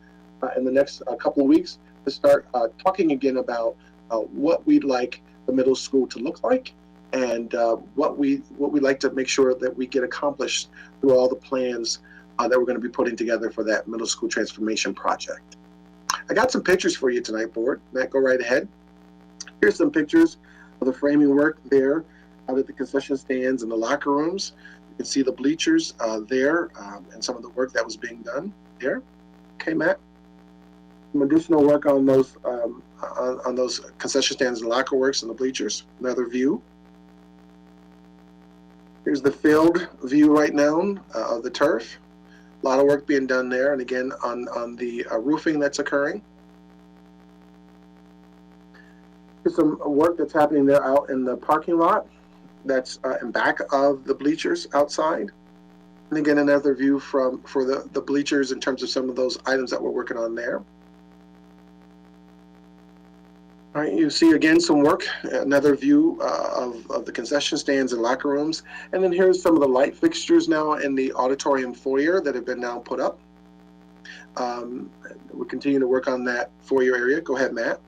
in the next couple of weeks to start talking again about what we'd like the middle school to look like and what we like to make sure that we get accomplished through all the plans that we're going to be putting together for that middle school transformation project. I got some pictures for you tonight, board. Matt, go right ahead. Here's some pictures of the framing work there out at the concession stands and the locker rooms. You can see the bleachers there and some of the work that was being done there. Okay, Matt. Some additional work on those concession stands and locker works and the bleachers. Another view. Here's the field view right now of the turf. A lot of work being done there, and again on the roofing that's occurring. Here's some work that's happening there out in the parking lot that's in back of the bleachers outside. And again, another view for the bleachers in terms of some of those items that we're working on there. All right, you see again some work, another view of the concession stands and locker rooms. And then here's some of the light fixtures now in the auditorium foyer that have been now put up. We're continuing to work on that foyer area. Go ahead, Matt.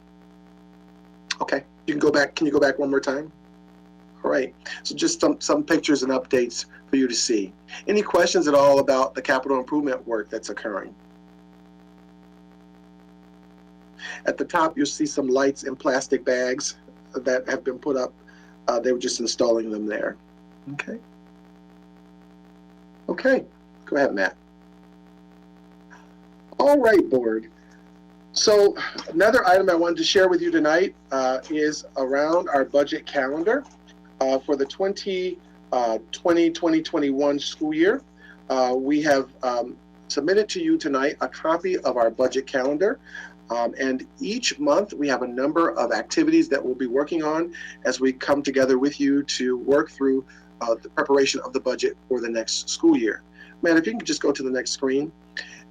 Okay, you can go back. Can you go back one more time? All right, so just some pictures and updates for you to see. Any questions at all about the capital improvement work that's occurring? At the top, you'll see some lights in plastic bags that have been put up. They were just installing them there. Okay. Okay, go ahead, Matt. All right, board. So another item I wanted to share with you tonight is around our budget calendar for the 2020-2021 school year. We have submitted to you tonight a copy of our budget calendar. And each month we have a number of activities that we'll be working on as we come together with you to work through the preparation of the budget for the next school year. Matt, if you can just go to the next screen.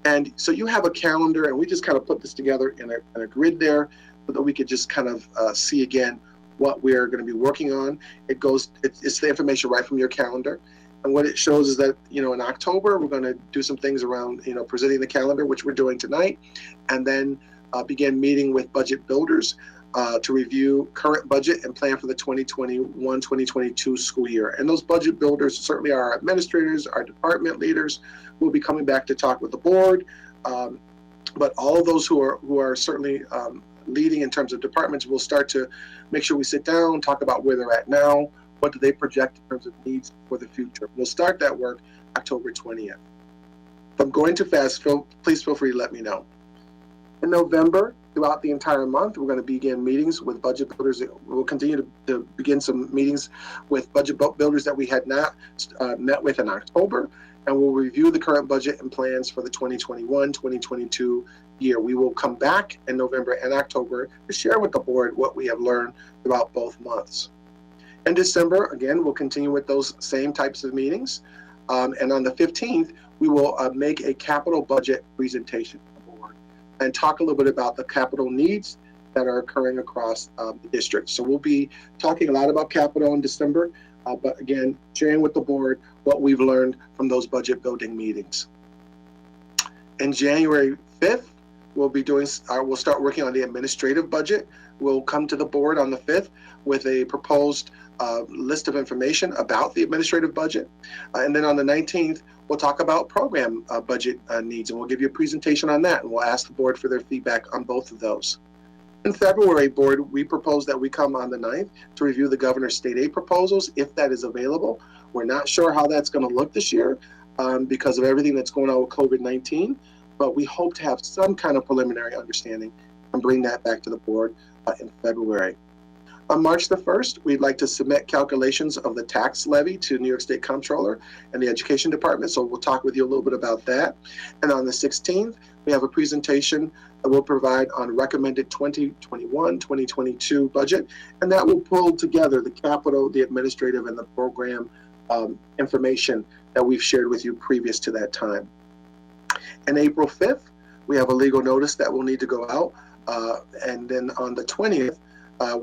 And so you have a calendar, and we just kind of put this together in a grid there so that we could just kind of see again what we're going to be working on. It's the information right from your calendar. And what it shows is that, in October, we're going to do some things around, presenting the calendar, which we're doing tonight, and then begin meeting with budget builders to review current budget and plan for the 2021-2022 school year. And those budget builders certainly are our administrators, our department leaders. We'll be coming back to talk with the board, but all of those who are certainly leading in terms of departments will start to make sure we sit down, talk about where they're at now, what do they project in terms of needs for the future. We'll start that work October 20th. If I'm going too fast, please feel free to let me know. In November, throughout the entire month, we're going to begin meetings with budget builders. We'll continue to begin some meetings with budget builders that we had not met with in October, and we'll review the current budget and plans for the 2021-2022 year. We will come back in November and October to share with the board what we have learned throughout both months. In December, again, we'll continue with those same types of meetings. And on the 15th, we will make a capital budget presentation to the board and talk a little bit about the capital needs that are occurring across the district. So we'll be talking a lot about capital in December, but again, sharing with the board what we've learned from those budget building meetings. In January 5th, we'll start working on the administrative budget. We'll come to the board on the 5th with a proposed list of information about the administrative budget. And then on the 19th, we'll talk about program budget needs, and we'll give you a presentation on that, and we'll ask the board for their feedback on both of those. In February, board, we propose that we come on the 9th to review the governor's state aid proposals, if that is available. We're not sure how that's going to look this year because of everything that's going on with COVID-19, but we hope to have some kind of preliminary understanding and bring that back to the board in February. On March the 1st, we'd like to submit calculations of the tax levy to New York State Comptroller and the Education Department, so we'll talk with you a little bit about that. And on the 16th, we have a presentation that we'll provide on recommended 2021-2022 budget, and that will pull together the capital, the administrative, and the program information that we've shared with you previous to that time. And April 5th, we have a legal notice that will need to go out, and then on the 20th,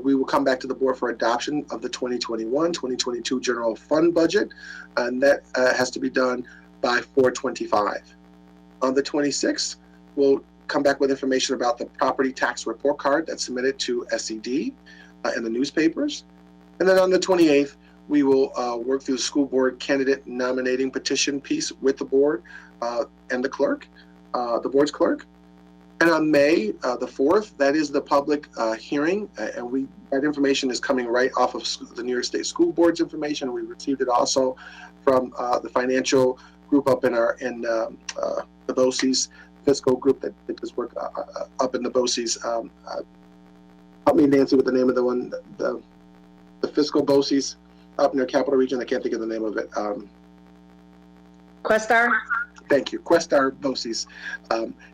we will come back to the board for adoption of the 2021-2022 general fund budget, and that has to be done by 4/25. On the 26th, we'll come back with information about the property tax report card that's submitted to SED and the newspapers. And then on the 28th, we will work through the school board candidate nominating petition piece with the board and the clerk, the board's clerk. And on May the 4th, that is the public hearing, and that information is coming right off of the New York State School Board's information. We received it also from the financial group up in the BOCES fiscal group that does work up in the BOCES. Help me, Nancy, with the name of the one, the fiscal BOCES up near Capital Region. I can't think of the name of it. Questar? Thank you. Questar BOCES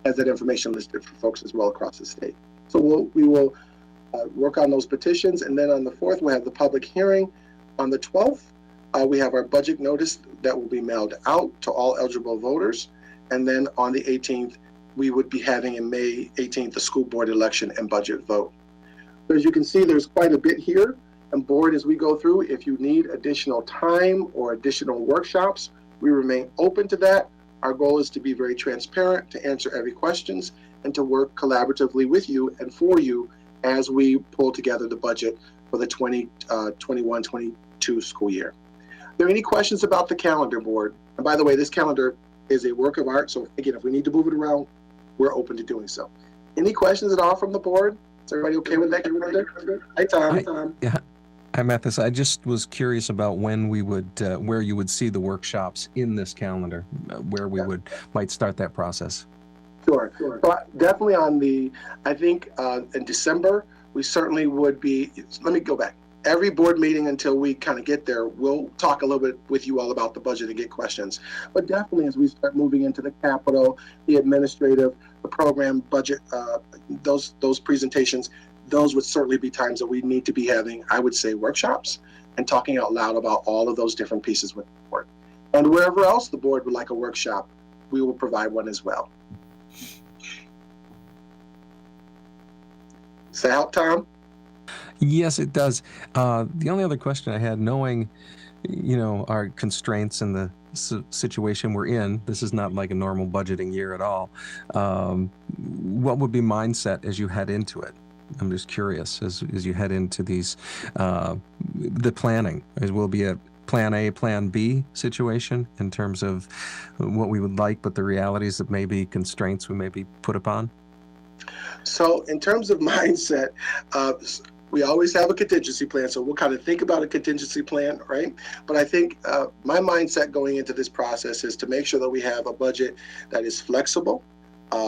has that information listed for folks as well across the state. So we will work on those petitions, and then on the 4th, we'll have the public hearing. On the 12th, we have our budget notice that will be mailed out to all eligible voters. And then on the 18th, we would be having in May 18th, the school board election and budget vote. So as you can see, there's quite a bit here. And board, as we go through, if you need additional time or additional workshops, we remain open to that. Our goal is to be very transparent, to answer every questions, and to work collaboratively with you and for you as we pull together the budget for the 2021-22 school year. Are there any questions about the calendar, board? And by the way, this calendar is a work of art, so again, if we need to move it around, we're open to doing so. Any questions at all from the board? Is everybody okay with that calendar? Hi, Tom. Yeah. Hi, Mathis. I just was curious about when we would, where you would see the workshops in this calendar, where we might start that process. Sure. So definitely I think in December, we certainly would be, let me go back. Every board meeting until we kind of get there, we'll talk a little bit with you all about the budget and get questions. But definitely as we start moving into the capital, the administrative, the program budget, those presentations, those would certainly be times that we need to be having, I would say, workshops and talking out loud about all of those different pieces with the board. And wherever else the board would like a workshop, we will provide one as well. Does that help, Tom? Yes, it does. The only other question I had, knowing, our constraints and the situation we're in, this is not like a normal budgeting year at all. What would be mindset as you head into it? I'm just curious as you head into these, the planning. Will be a plan A, plan B situation in terms of what we would like, but the realities that maybe constraints we may be put upon? So in terms of mindset, we always have a contingency plan, so we'll kind of think about a contingency plan, right? But I think my mindset going into this process is to make sure that we have a budget that is flexible,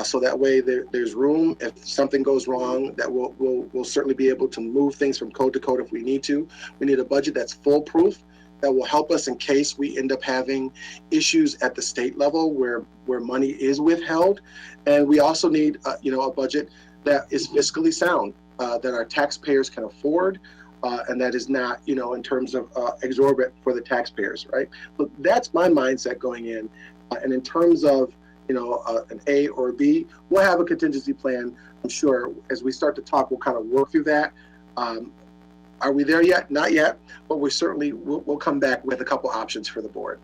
so that way there's room if something goes wrong, that we'll certainly be able to move things from code to code if we need to. We need a budget that's foolproof, that will help us in case we end up having issues at the state level where money is withheld. And we also need a budget that is fiscally sound, that our taxpayers can afford, and that is not, in terms of exorbitant for the taxpayers, right? But that's my mindset going in. And in terms of, an A or B, we'll have a contingency plan. I'm sure as we start to talk, we'll kind of work through that. Are we there yet? Not yet, but we certainly we'll come back with a couple options for the board.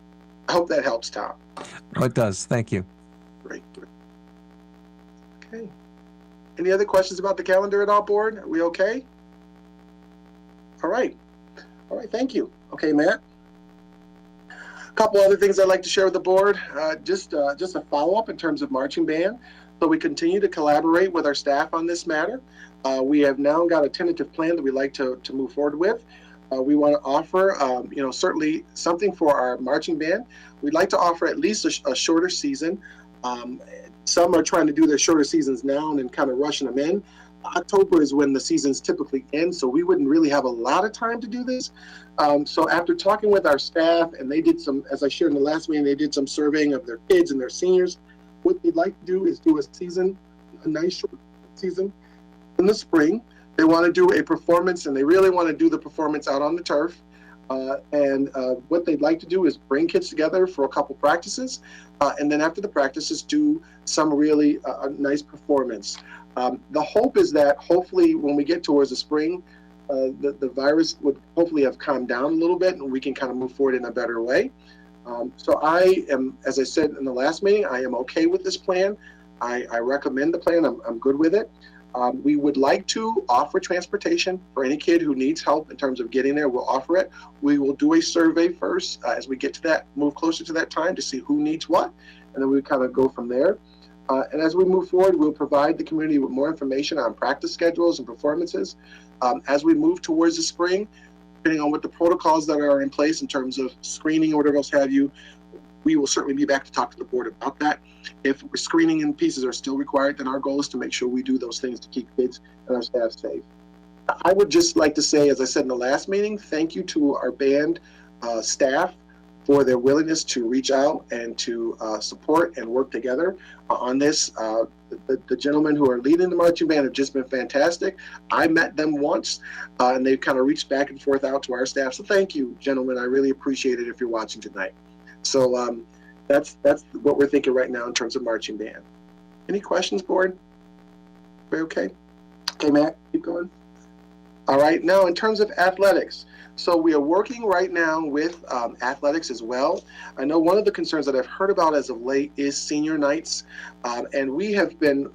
I hope that helps, Tom. Oh, it does. Thank you. Great. Okay. Any other questions about the calendar at all, board? Are we okay? All right. Thank you. Okay, Matt. A couple other things I'd like to share with the board. Just a follow-up in terms of marching band. So we continue to collaborate with our staff on this matter. We have now got a tentative plan that we'd like to move forward with. We want to offer, certainly something for our marching band. We'd like to offer at least a shorter season. Some are trying to do their shorter seasons now and then kind of rushing them in. October is when the seasons typically end, so we wouldn't really have a lot of time to do this. So after talking with our staff, and they did some, as I shared in the last meeting, they did some surveying of their kids and their seniors. What they'd like to do is do a nice short season in the spring. They want to do a performance, and they really want to do the performance out on the turf. And what they'd like to do is bring kids together for a couple practices, and then after the practices, do some really nice performance. The hope is that hopefully when we get towards the spring, the virus would hopefully have calmed down a little bit, and we can kind of move forward in a better way. So I am, as I said in the last meeting, I am okay with this plan. I recommend the plan. I'm good with it. We would like to offer transportation for any kid who needs help in terms of getting there. We'll offer it. We will do a survey first as we get to that, move closer to that time to see who needs what, and then we kind of go from there. And as we move forward, we'll provide the community with more information on practice schedules and performances. As we move towards the spring, depending on what the protocols that are in place in terms of screening or whatever else have you, we will certainly be back to talk to the board about that. If screening and pieces are still required, then our goal is to make sure we do those things to keep kids and our staff safe. I would just like to say, as I said in the last meeting, thank you to our band staff for their willingness to reach out and to support and work together on this. The gentlemen who are leading the marching band have just been fantastic. I met them once, and they've kind of reached back and forth out to our staff. So thank you, gentlemen. I really appreciate it if you're watching tonight. So that's what we're thinking right now in terms of marching band. Any questions, board? We okay? Okay, Matt, keep going. All right, now in terms of athletics. So we are working right now with athletics as well. I know one of the concerns that I've heard about as of late is senior nights. And we have been,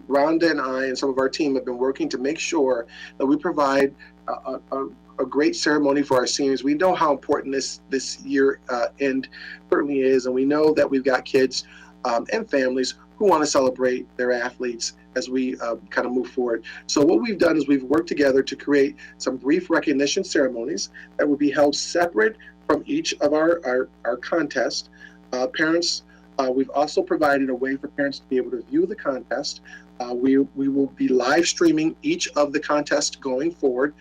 Rhonda and I and some of our team have been working to make sure that we provide a great ceremony for our seniors. We know how important this year end certainly is, and we know that we've got kids and families who want to celebrate their athletes as we kind of move forward. So what we've done is we've worked together to create some brief recognition ceremonies that will be held separate from each of our contests. Parents, we've also provided a way for parents to be able to view the contest. We will be live streaming each of the contests going forward.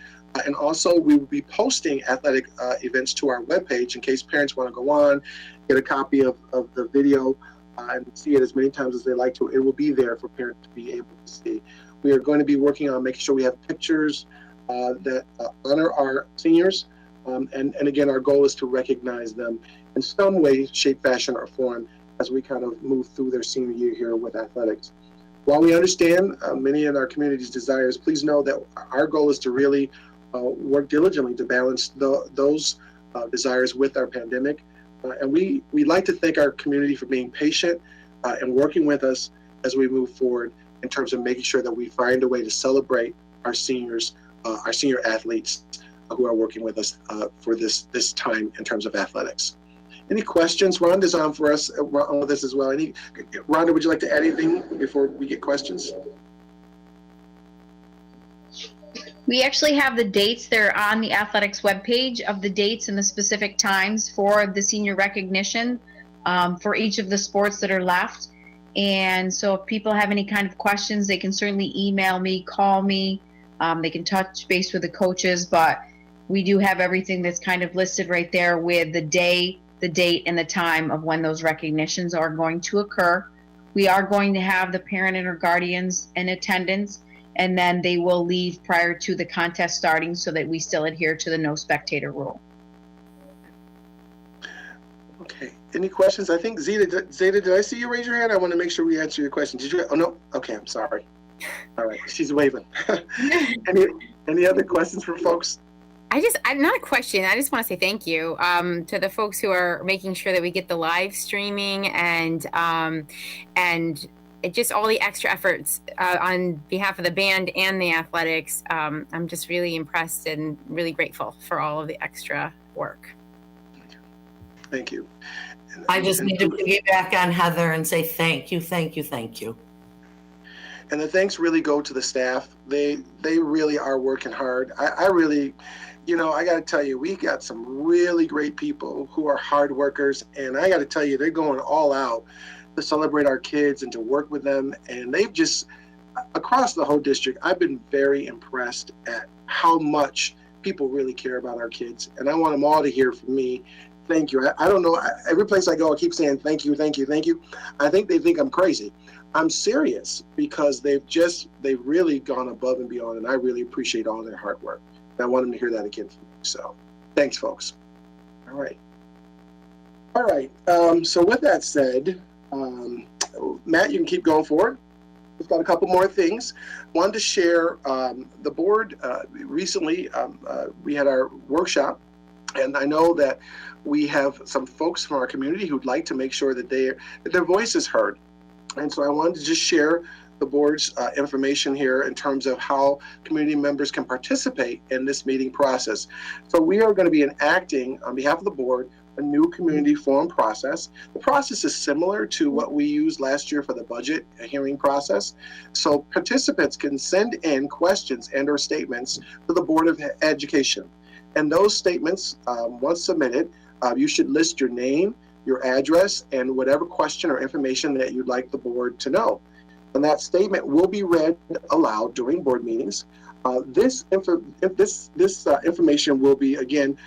And also we will be posting athletic events to our webpage in case parents want to go on, get a copy of the video and see it as many times as they like to. It will be there for parents to be able to see. We are going to be working on making sure we have pictures that honor our seniors. And again, our goal is to recognize them in some way, shape, fashion, or form as we kind of move through their senior year here with athletics. While we understand many in our community's desires, please know that our goal is to really work diligently to balance those desires with our pandemic. And we like to thank our community for being patient and working with us as we move forward in terms of making sure that we find a way to celebrate our seniors, our senior athletes who are working with us for this time in terms of athletics. Any questions? Rhonda's on for us on this as well. Rhonda, would you like to add anything before we get questions? We actually have the dates. They're on the athletics webpage of the dates and the specific times for the senior recognition for each of the sports that are left. And so if people have any kind of questions, they can certainly email me, call me. They can touch base with the coaches, but we do have everything that's kind of listed right there with the day, the date, and the time of when those recognitions are going to occur. We are going to have the parent and or guardians in attendance, and then they will leave prior to the contest starting so that we still adhere to the no spectator rule. Okay, any questions? I think Zeta, did I see you raise your hand? I want to make sure we answer your question. Did you? Oh, no. Okay, I'm sorry. All right, she's waving. Any other questions for folks? I'm not a question. I just want to say thank you to the folks who are making sure that we get the live streaming and just all the extra efforts on behalf of the band and the athletics. I'm just really impressed and really grateful for all of the extra work. Thank you. I just need to piggyback on Heather and say thank you, thank you, thank you. And the thanks really go to the staff. They really are working hard. I really, I got to tell you, we got some really great people who are hard workers, and I got to tell you, they're going all out to celebrate our kids and to work with them. And they've just, across the whole district, I've been very impressed at how much people really care about our kids. And I want them all to hear from me, thank you. I don't know, every place I go, I keep saying thank you, thank you, thank you. I think they think I'm crazy. I'm serious, because they've really gone above and beyond, and I really appreciate all their hard work. And I want them to hear that again from me. So thanks, folks. All right. So with that said, Matt, you can keep going forward. We've got a couple more things. Wanted to share the board. Recently, we had our workshop, and I know that we have some folks from our community who'd like to make sure that their voice is heard. And so I wanted to just share the board's information here in terms of how community members can participate in this meeting process. So we are going to be enacting, on behalf of the board, a new community forum process. The process is similar to what we used last year for the budget hearing process. So participants can send in questions and or statements to the Board of Education. And those statements, once submitted, you should list your name, your address, and whatever question or information that you'd like the board to know. And that statement will be read aloud during board meetings. This information will be, again,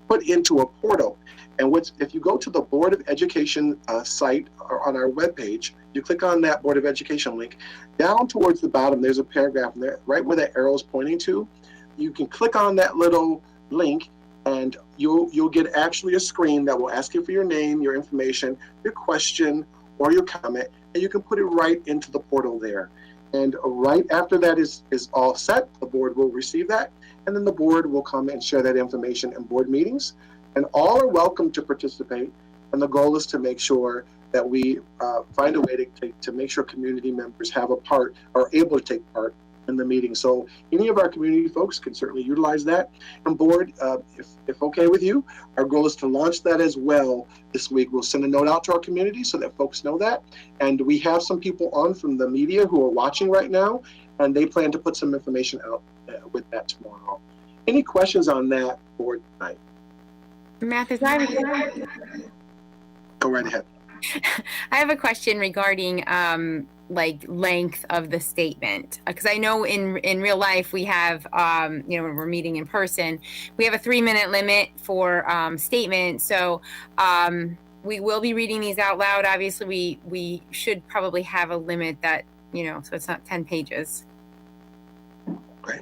put into a portal. And if you go to the Board of Education site or on our webpage, you click on that Board of Education link, down towards the bottom, there's a paragraph in there, right where that arrow is pointing to. You can click on that little link, and you'll get actually a screen that will ask you for your name, your information, your question, or your comment, and you can put it right into the portal there. And right after that is all set, the board will receive that, and then the board will come and share that information in board meetings. And all are welcome to participate, and the goal is to make sure that we find a way to make sure community members have a part, or able to take part in the meeting. So any of our community folks can certainly utilize that. And board, if okay with you, our goal is to launch that as well this week. We'll send a note out to our community so that folks know that. And we have some people on from the media who are watching right now, and they plan to put some information out with that tomorrow. Any questions on that board tonight? Mathis, Go right ahead. I have a question regarding length of the statement, because I know in real life we have when we're meeting in person, we have a 3-minute limit for statement. So we will be reading these out loud. Obviously, we should probably have a limit that so it's not 10 pages. Okay.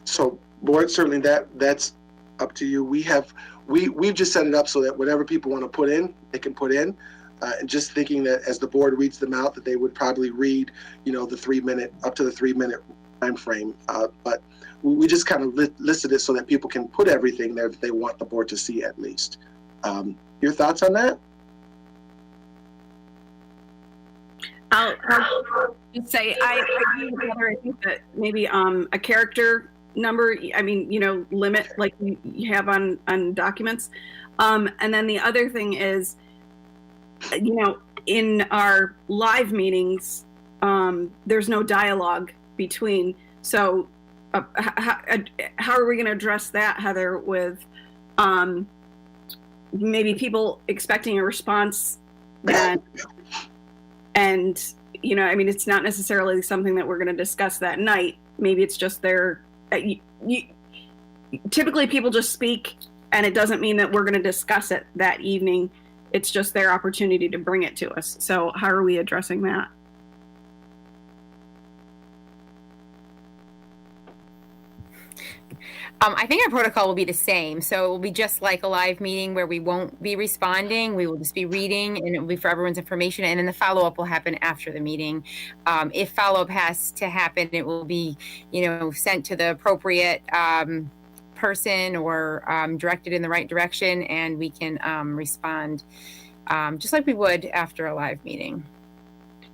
So board, certainly that's up to you. We've just set it up so that whatever people want to put in, they can put in. And just thinking that as the board reads them out, that they would probably read, the 3-minute, up to the 3-minute time frame, but we just kind of listed it so that people can put everything there that they want the board to see at least. Your thoughts on that? I'll just say I agree with Heather. I think that maybe a character number, I mean, limit like you have on documents. And then the other thing is, in our live meetings, there's no dialogue between. So how are we going to address that, Heather, with maybe people expecting a response then? And, it's not necessarily something that we're going to discuss that night. Maybe it's just typically people just speak, and it doesn't mean that we're going to discuss it that evening. It's just their opportunity to bring it to us. So how are we addressing that? I think our protocol will be the same. So it will be just like a live meeting where we won't be responding. We will just be reading, and it will be for everyone's information. And then the follow-up will happen after the meeting. If follow-up has to happen, it will be, sent to the appropriate person or directed in the right direction, and we can respond just like we would after a live meeting.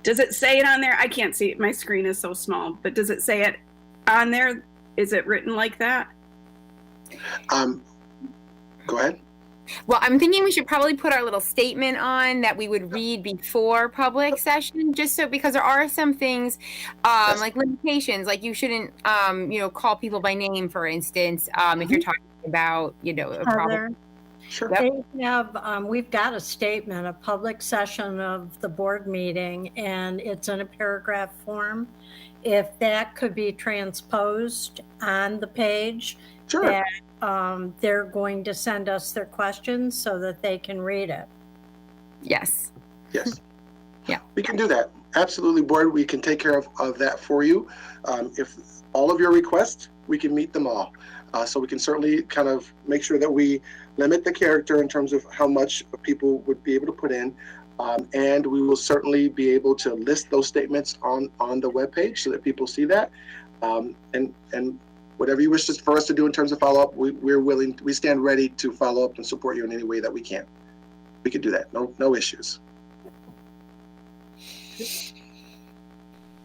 Does it say it on there? I can't see it. My screen is so small, but does it say it on there? Is it written like that? Go ahead. Well, I'm thinking we should probably put our little statement on that we would read before public session, just so, because there are some things like limitations, like you shouldn't, call people by name, for instance, if you're talking about, a problem. Sure. They have, we've got a statement, a public session of the board meeting, and it's in a paragraph form. If that could be transposed on the page, sure. That they're going to send us their questions so that they can read it. Yes. Yes. Yeah. We can do that. Absolutely, board. We can take care of that for you. If all of your requests, we can meet them all. So we can certainly kind of make sure that we limit the character in terms of how much people would be able to put in. And we will certainly be able to list those statements on the webpage so that people see that. And whatever you wish for us to do in terms of follow-up, we stand ready to follow up and support you in any way that we can. We can do that, no issues.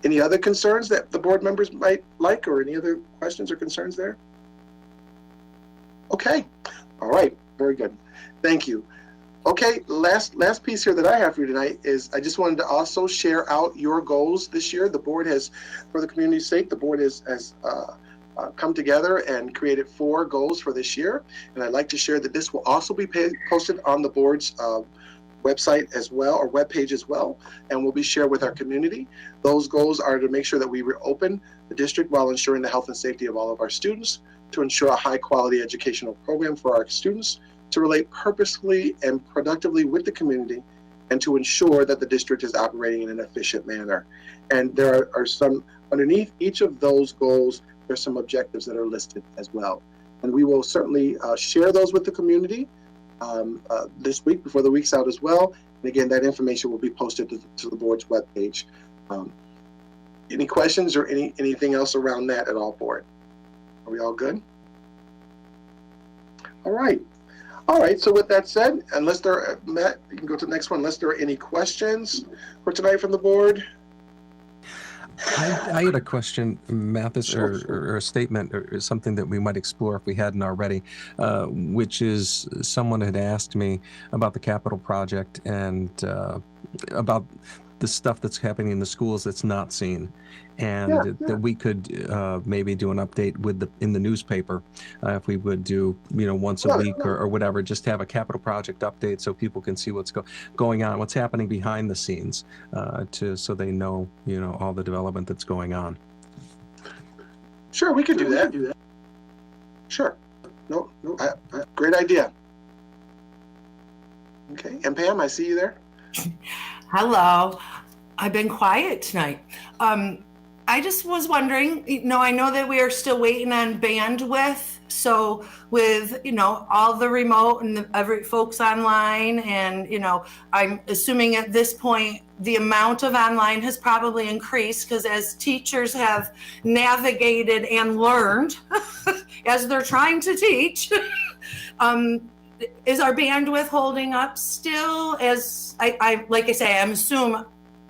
Any other concerns that the board members might like, or any other questions or concerns there? Okay, all right, very good, thank you. Okay, last piece here that I have for you tonight is I just wanted to also share out your goals this year. The board has, for the community's sake, the board has come together and created 4 goals for this year. And I'd like to share that this will also be posted on the board's website as well, or webpage as well, and will be shared with our community. Those goals are to make sure that we reopen the district while ensuring the health and safety of all of our students, to ensure a high quality educational program for our students, to relate purposefully and productively with the community, and to ensure that the district is operating in an efficient manner. And there are some, underneath each of those goals, there's some objectives that are listed as well. And we will certainly share those with the community this week before the week's out as well. And again, that information will be posted to the board's webpage. Any questions or anything else around that at all, board? Are we all good? All right. All right, so with that said, unless there are, Matt, you can go to the next one, unless there are any questions for tonight from the board. I had a question, Mathis, or a statement, or something that we might explore if we hadn't already, which is someone had asked me about the capital project and about the stuff that's happening in the schools that's not seen, and that we could maybe do an update in the newspaper if we would do once a week or whatever, just have a capital project update so people can see what's going on, what's happening behind the scenes, so they know all the development that's going on. Sure, we could do that. Sure, no, great idea. Okay, and Pam, I see you there. Hello. I've been quiet tonight. I just was wondering, I know that we are still waiting on bandwidth. So with, all the remote and every folks online and, I'm assuming at this point, the amount of online has probably increased because as teachers have navigated and learned as they're trying to teach, is our bandwidth holding up still? As I like I say, I'm assuming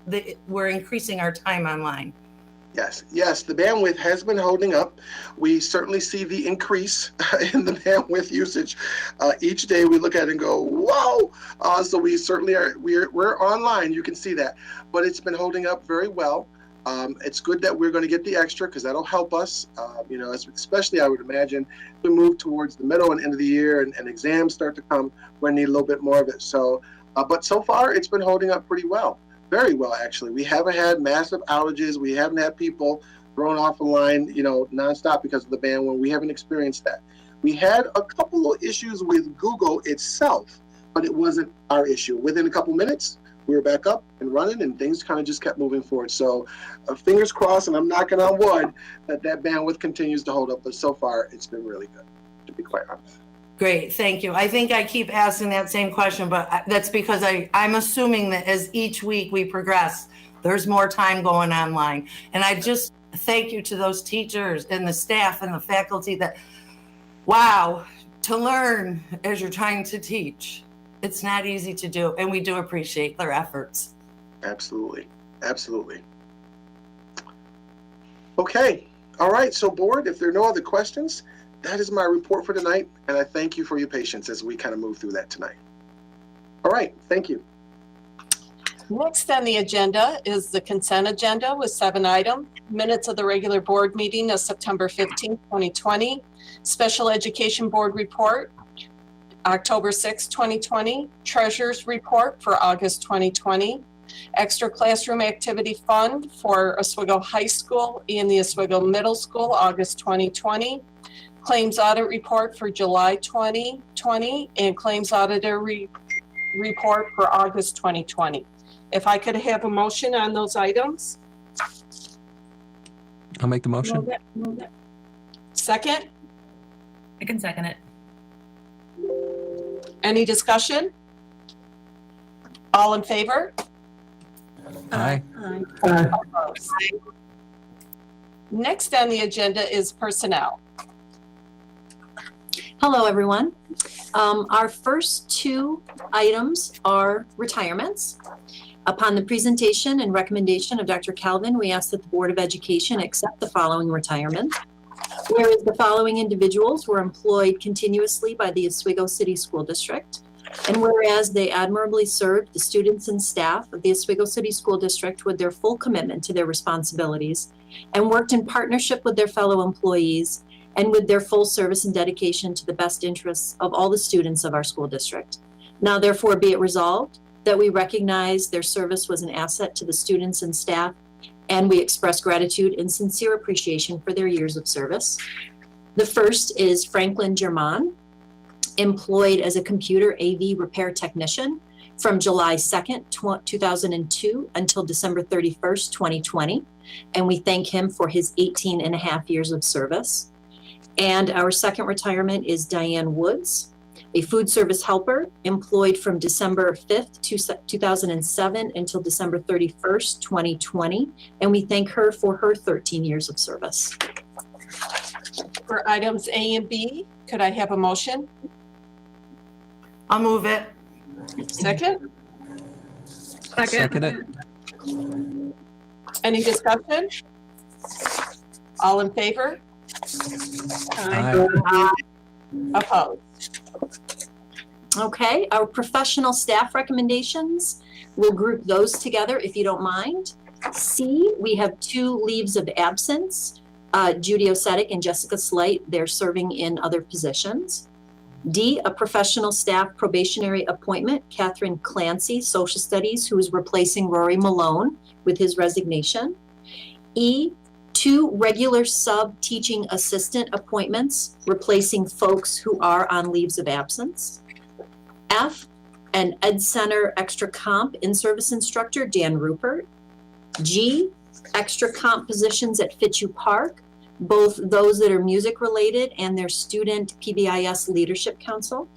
that we're increasing our time online. Yes, the bandwidth has been holding up. We certainly see the increase in the bandwidth usage. Each day we look at it and go, whoa! So we certainly we're online, you can see that. But it's been holding up very well. It's good that we're going to get the extra because that'll help us, especially I would imagine we move towards the middle and end of the year and exams start to come, we're going to need a little bit more of it. So, but so far it's been holding up pretty well. Very well, actually. We haven't had massive outages. We haven't had people thrown off the line, nonstop because of the bandwidth. We haven't experienced that. We had a couple of issues with Google itself, but it wasn't our issue. Within a couple minutes, we were back up and running, and things kind of just kept moving forward. So fingers crossed, and I'm knocking on wood, that bandwidth continues to hold up. But so far, it's been really good, to be quite honest. Great, thank you. I think I keep asking that same question, but that's because I'm assuming that as each week we progress, there's more time going online. And I just thank you to those teachers and the staff and the faculty that, wow, to learn as you're trying to teach. It's not easy to do, and we do appreciate their efforts. Absolutely, absolutely. Okay, all right, so board, if there are no other questions, that is my report for tonight, and I thank you for your patience as we kind of move through that tonight. All right, thank you. Next on the agenda is the consent agenda with 7 items. Minutes of the regular board meeting of September 15, 2020. Special Education Board report, October 6, 2020. Treasurer's report for August 2020. Extra classroom activity fund for Oswego High School and the Oswego Middle School, August 2020. Claims audit report for July 2020 and claims auditor report for August 2020. If I could have a motion on those items. I'll make the motion. Move it. Second? I can second it. Any discussion? All in favor? Aye. Opposed? Next on the agenda is personnel. Hello, everyone. Our first 2 items are retirements. Upon the presentation and recommendation of Dr. Calvin, we ask that the Board of Education accept the following retirement. Whereas the following individuals were employed continuously by the Oswego City School District, and whereas they admirably served the students and staff of the Oswego City School District with their full commitment to their responsibilities and worked in partnership with their fellow employees and with their full service and dedication to the best interests of all the students of our school district. Now, therefore, be it resolved that we recognize their service was an asset to the students and staff, and we express gratitude and sincere appreciation for their years of service. The first is Franklin German, employed as a computer AV repair technician from July 2nd, 2002 until December 31st, 2020. And we thank him for his 18 and a half years of service. And our second retirement is Diane Woods, a food service helper employed from December 5th, 2007 until December 31st, 2020. And we thank her for her 13 years of service. For items A and B, could I have a motion? I'll move it. Second? Second it. Any discussion? All in favor? Aye. Opposed? Okay, our professional staff recommendations, we'll group those together if you don't mind. C, we have 2 leaves of absence, Judy Osetic and Jessica Slight. They're serving in other positions. D, a professional staff probationary appointment, Catherine Clancy, Social Studies, who is replacing Rory Malone with his resignation. E, 2 regular sub-teaching assistant appointments, replacing folks who are on leaves of absence. F, an Ed Center extra comp in-service instructor, Dan Rupert. G, extra comp positions at Fitzhugh Park, both those that are music related and their student PBIS Leadership Council.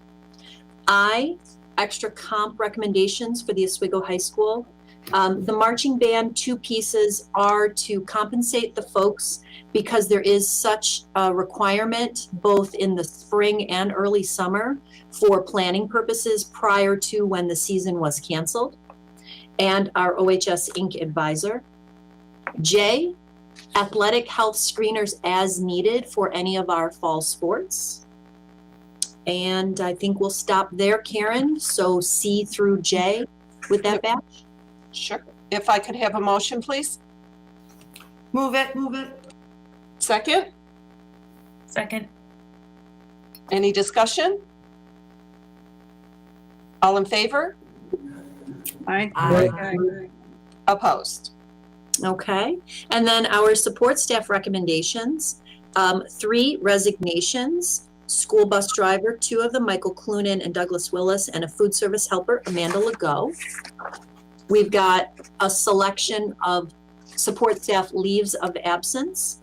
I, extra comp recommendations for the Oswego High School, The marching band, two pieces are to compensate the folks because there is such a requirement both in the spring and early summer for planning purposes prior to when the season was canceled, and our OHS Inc. advisor. J, athletic health screeners as needed for any of our fall sports. And I think we'll stop there, Karen. So C through J with that batch. Sure. If I could have a motion, please. Move it. Second? Second. Any discussion? All in favor? Aye. Opposed? Okay. And then our support staff recommendations, 3 resignations, school bus driver, 2 of them, Michael Clunan and Douglas Willis, and a food service helper, Amanda Legault. We've got a selection of support staff leaves of absence.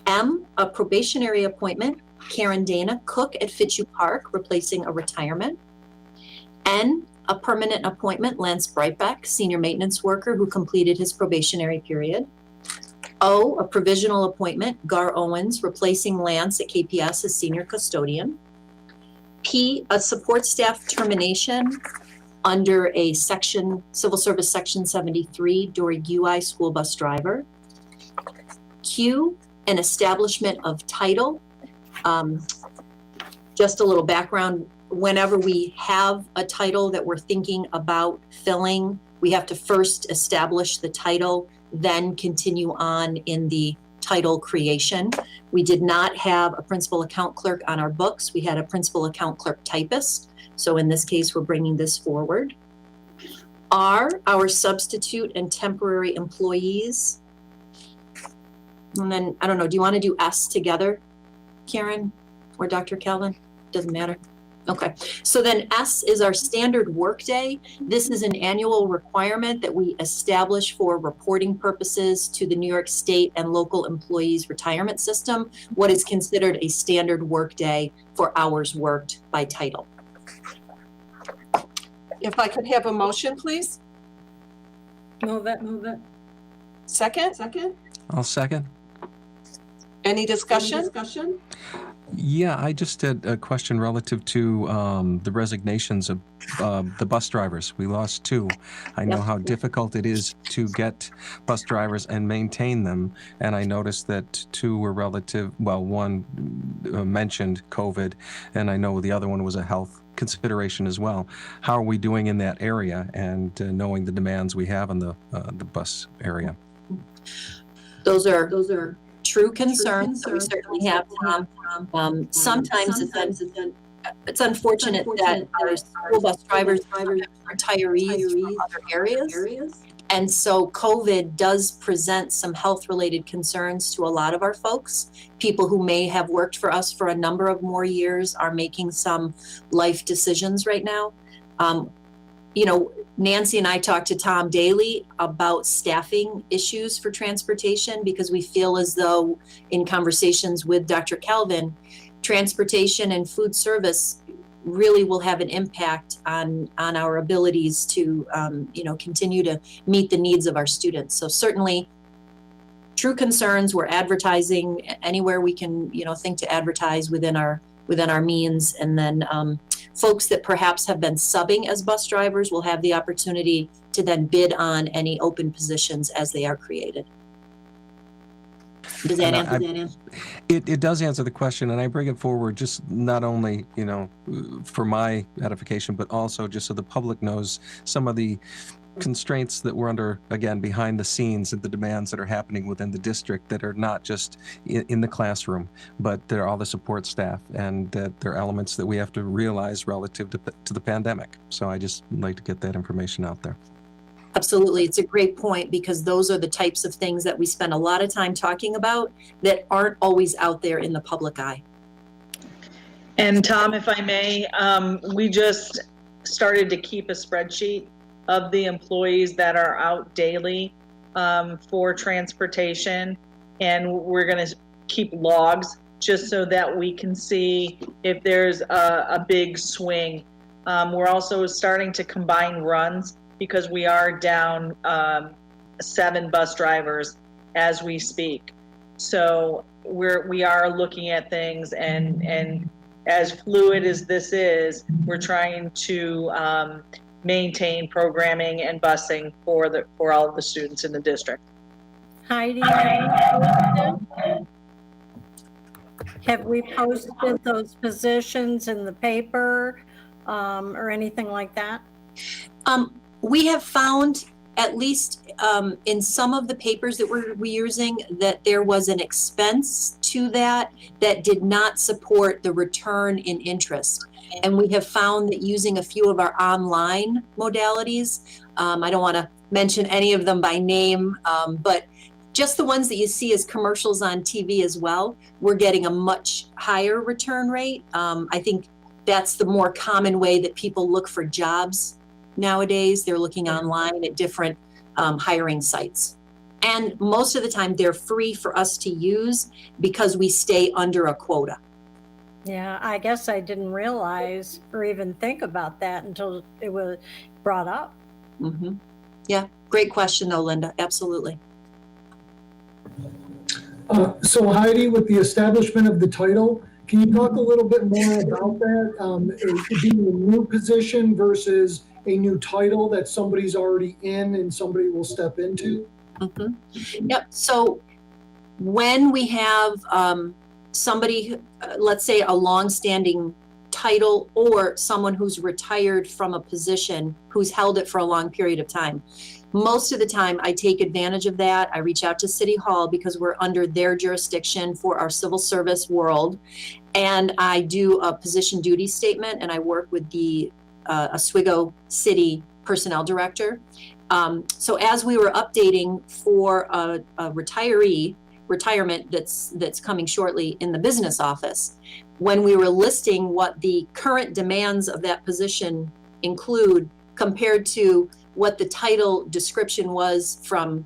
M, a probationary appointment, Karen Dana Cook at Fitzhugh Park, replacing a retirement. N, a permanent appointment, Lance Breitbeck, senior maintenance worker who completed his probationary period. O, a provisional appointment, Gar Owens, replacing Lance at KPS as senior custodian. P, a support staff termination under a section, Civil Service Section 73, Dory UI school bus driver. Q, an establishment of title. Just a little background, whenever we have a title that we're thinking about filling, we have to first establish the title, then continue on in the title creation. We did not have a principal account clerk on our books. We had a principal account clerk typist. So in this case, we're bringing this forward. R, our substitute and temporary employees. And then, I don't know, do you want to do S together, Karen or Dr. Calvin? Doesn't matter. Okay, so then S is our standard workday. This is an annual requirement that we establish for reporting purposes to the New York State and local employees retirement system, what is considered a standard workday for hours worked by title. If I could have a motion, please. Move it. Second? I'll second. Any discussion? Yeah, I just had a question relative to the resignations of the bus drivers. We lost 2. I know how difficult it is to get bus drivers and maintain them. And I noticed that 2 were one mentioned COVID, and I know the other one was a health consideration as well. How are we doing in that area, and knowing the demands we have in the bus area? Those are true concerns that we certainly have, Tom. Sometimes it's unfortunate that our school bus drivers are retirees from other areas. And so COVID does present some health-related concerns to a lot of our folks. People who may have worked for us for a number of more years are making some life decisions right now. Nancy and I talk to Tom daily about staffing issues for transportation because we feel as though in conversations with Dr. Calvin, transportation and food service really will have an impact on our abilities to, continue to meet the needs of our students. So certainly true concerns. We're advertising anywhere we can, think to advertise within our means. And then folks that perhaps have been subbing as bus drivers will have the opportunity to then bid on any open positions as they are created. Does that answer? It does answer the question, and I bring it forward just not only, for my edification, but also just so the public knows some of the constraints that we're under, again, behind the scenes, and the demands that are happening within the district that are not just in the classroom, but they're all the support staff, and that they're elements that we have to realize relative to the pandemic. So I just like to get that information out there. Absolutely. It's a great point because those are the types of things that we spend a lot of time talking about that aren't always out there in the public eye. And Tom, if I may, we just started to keep a spreadsheet of the employees that are out daily for transportation. And we're going to keep logs just so that we can see if there's a big swing. We're also starting to combine runs because we are down 7 bus drivers as we speak. So we are looking at things, and as fluid as this is, we're trying to maintain programming and busing for all of the students in the district. Heidi, have we posted those positions in the paper or anything like that? We have found, at least in some of the papers that we're using, that there was an expense to that did not support the return in interest. And we have found that using a few of our online modalities, I don't want to mention any of them by name, but just the ones that you see as commercials on TV as well, we're getting a much higher return rate. I think that's the more common way that people look for jobs nowadays. They're looking online at different hiring sites. And most of the time they're free for us to use because we stay under a quota. Yeah, I guess I didn't realize or even think about that until it was brought up. Mm-hmm. Yeah, great question though, Linda. Absolutely. So Heidi, with the establishment of the title, can you talk a little bit more about that? It being a new position versus a new title that somebody's already in and somebody will step into? Mm-hmm. Yep. So when we have somebody, let's say a longstanding title, or someone who's retired from a position who's held it for a long period of time, most of the time I take advantage of that. I reach out to City Hall because we're under their jurisdiction for our civil service world. And I do a position duty statement, and I work with the Oswego City Personnel Director. So as we were updating for a retirement that's coming shortly in the business office, when we were listing what the current demands of that position include compared to what the title description was from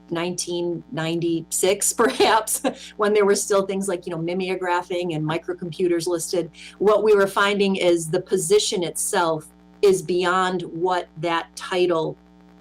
1996, perhaps, when there were still things like, mimeographing and microcomputers listed, what we were finding is the position itself is beyond what that title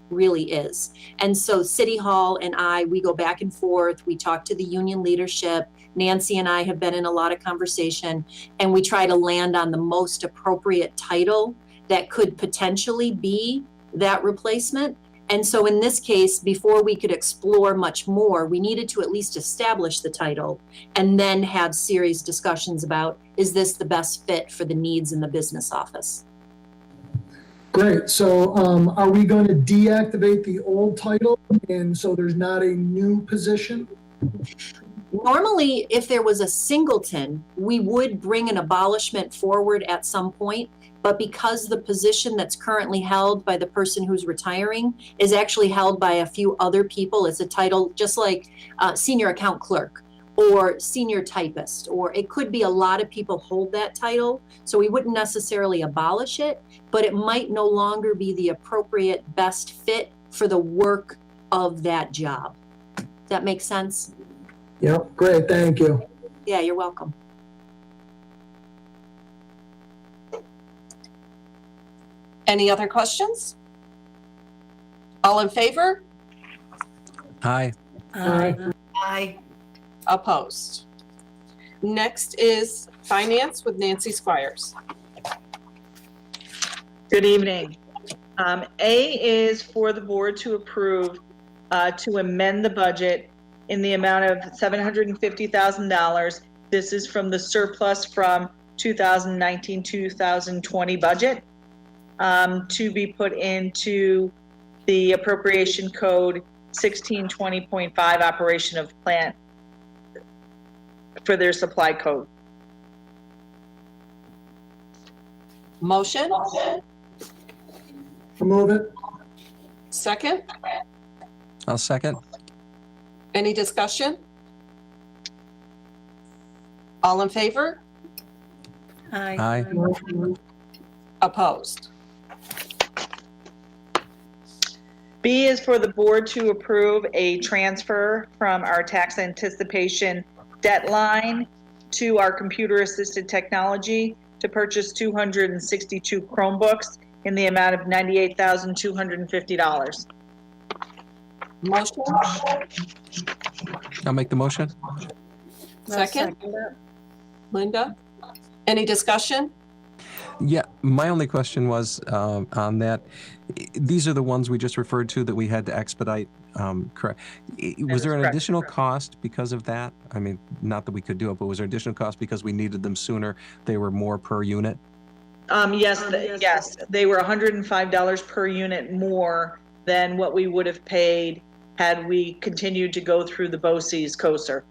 really is. And so City Hall and we go back and forth. We talk to the union leadership. Nancy and I have been in a lot of conversation, and we try to land on the most appropriate title that could potentially be that replacement. And so in this case, before we could explore much more, we needed to at least establish the title and then have serious discussions about, is this the best fit for the needs in the business office? Great. So are we going to deactivate the old title, and so there's not a new position? Normally, if there was a singleton, we would bring an abolishment forward at some point. But because the position that's currently held by the person who's retiring is actually held by a few other people, it's a title just like senior account clerk or senior typist, or it could be a lot of people hold that title. So we wouldn't necessarily abolish it, but it might no longer be the appropriate best fit for the work of that job. Does that make sense? Yep, great, thank you. Yeah, you're welcome. Any other questions? All in favor? Aye. Aye. Opposed? Next is Finance with Nancy Squires. Good evening. A is for the board to approve to amend the budget in the amount of $750,000. This is from the surplus from 2019-2020 budget to be put into the appropriation code 1620.5 operation of plant for their supply code. Motion? I'll move it. Second? I'll second. Any discussion? All in favor? Aye. Aye. Opposed? B is for the board to approve a transfer from our tax anticipation debt line to our computer assisted technology to purchase 262 Chromebooks in the amount of $98,250. Motion? I'll make the motion. Second? Linda? Any discussion? Yeah, my only question was on that. These are the ones we just referred to that we had to expedite, correct? Was there an correct. additional cost because of that? I mean, not that we could do it, but was there additional cost because we needed them sooner? They were more per unit? Yes, they were $105 per unit more than what we would have paid had we continued to go through the BOCES COSER.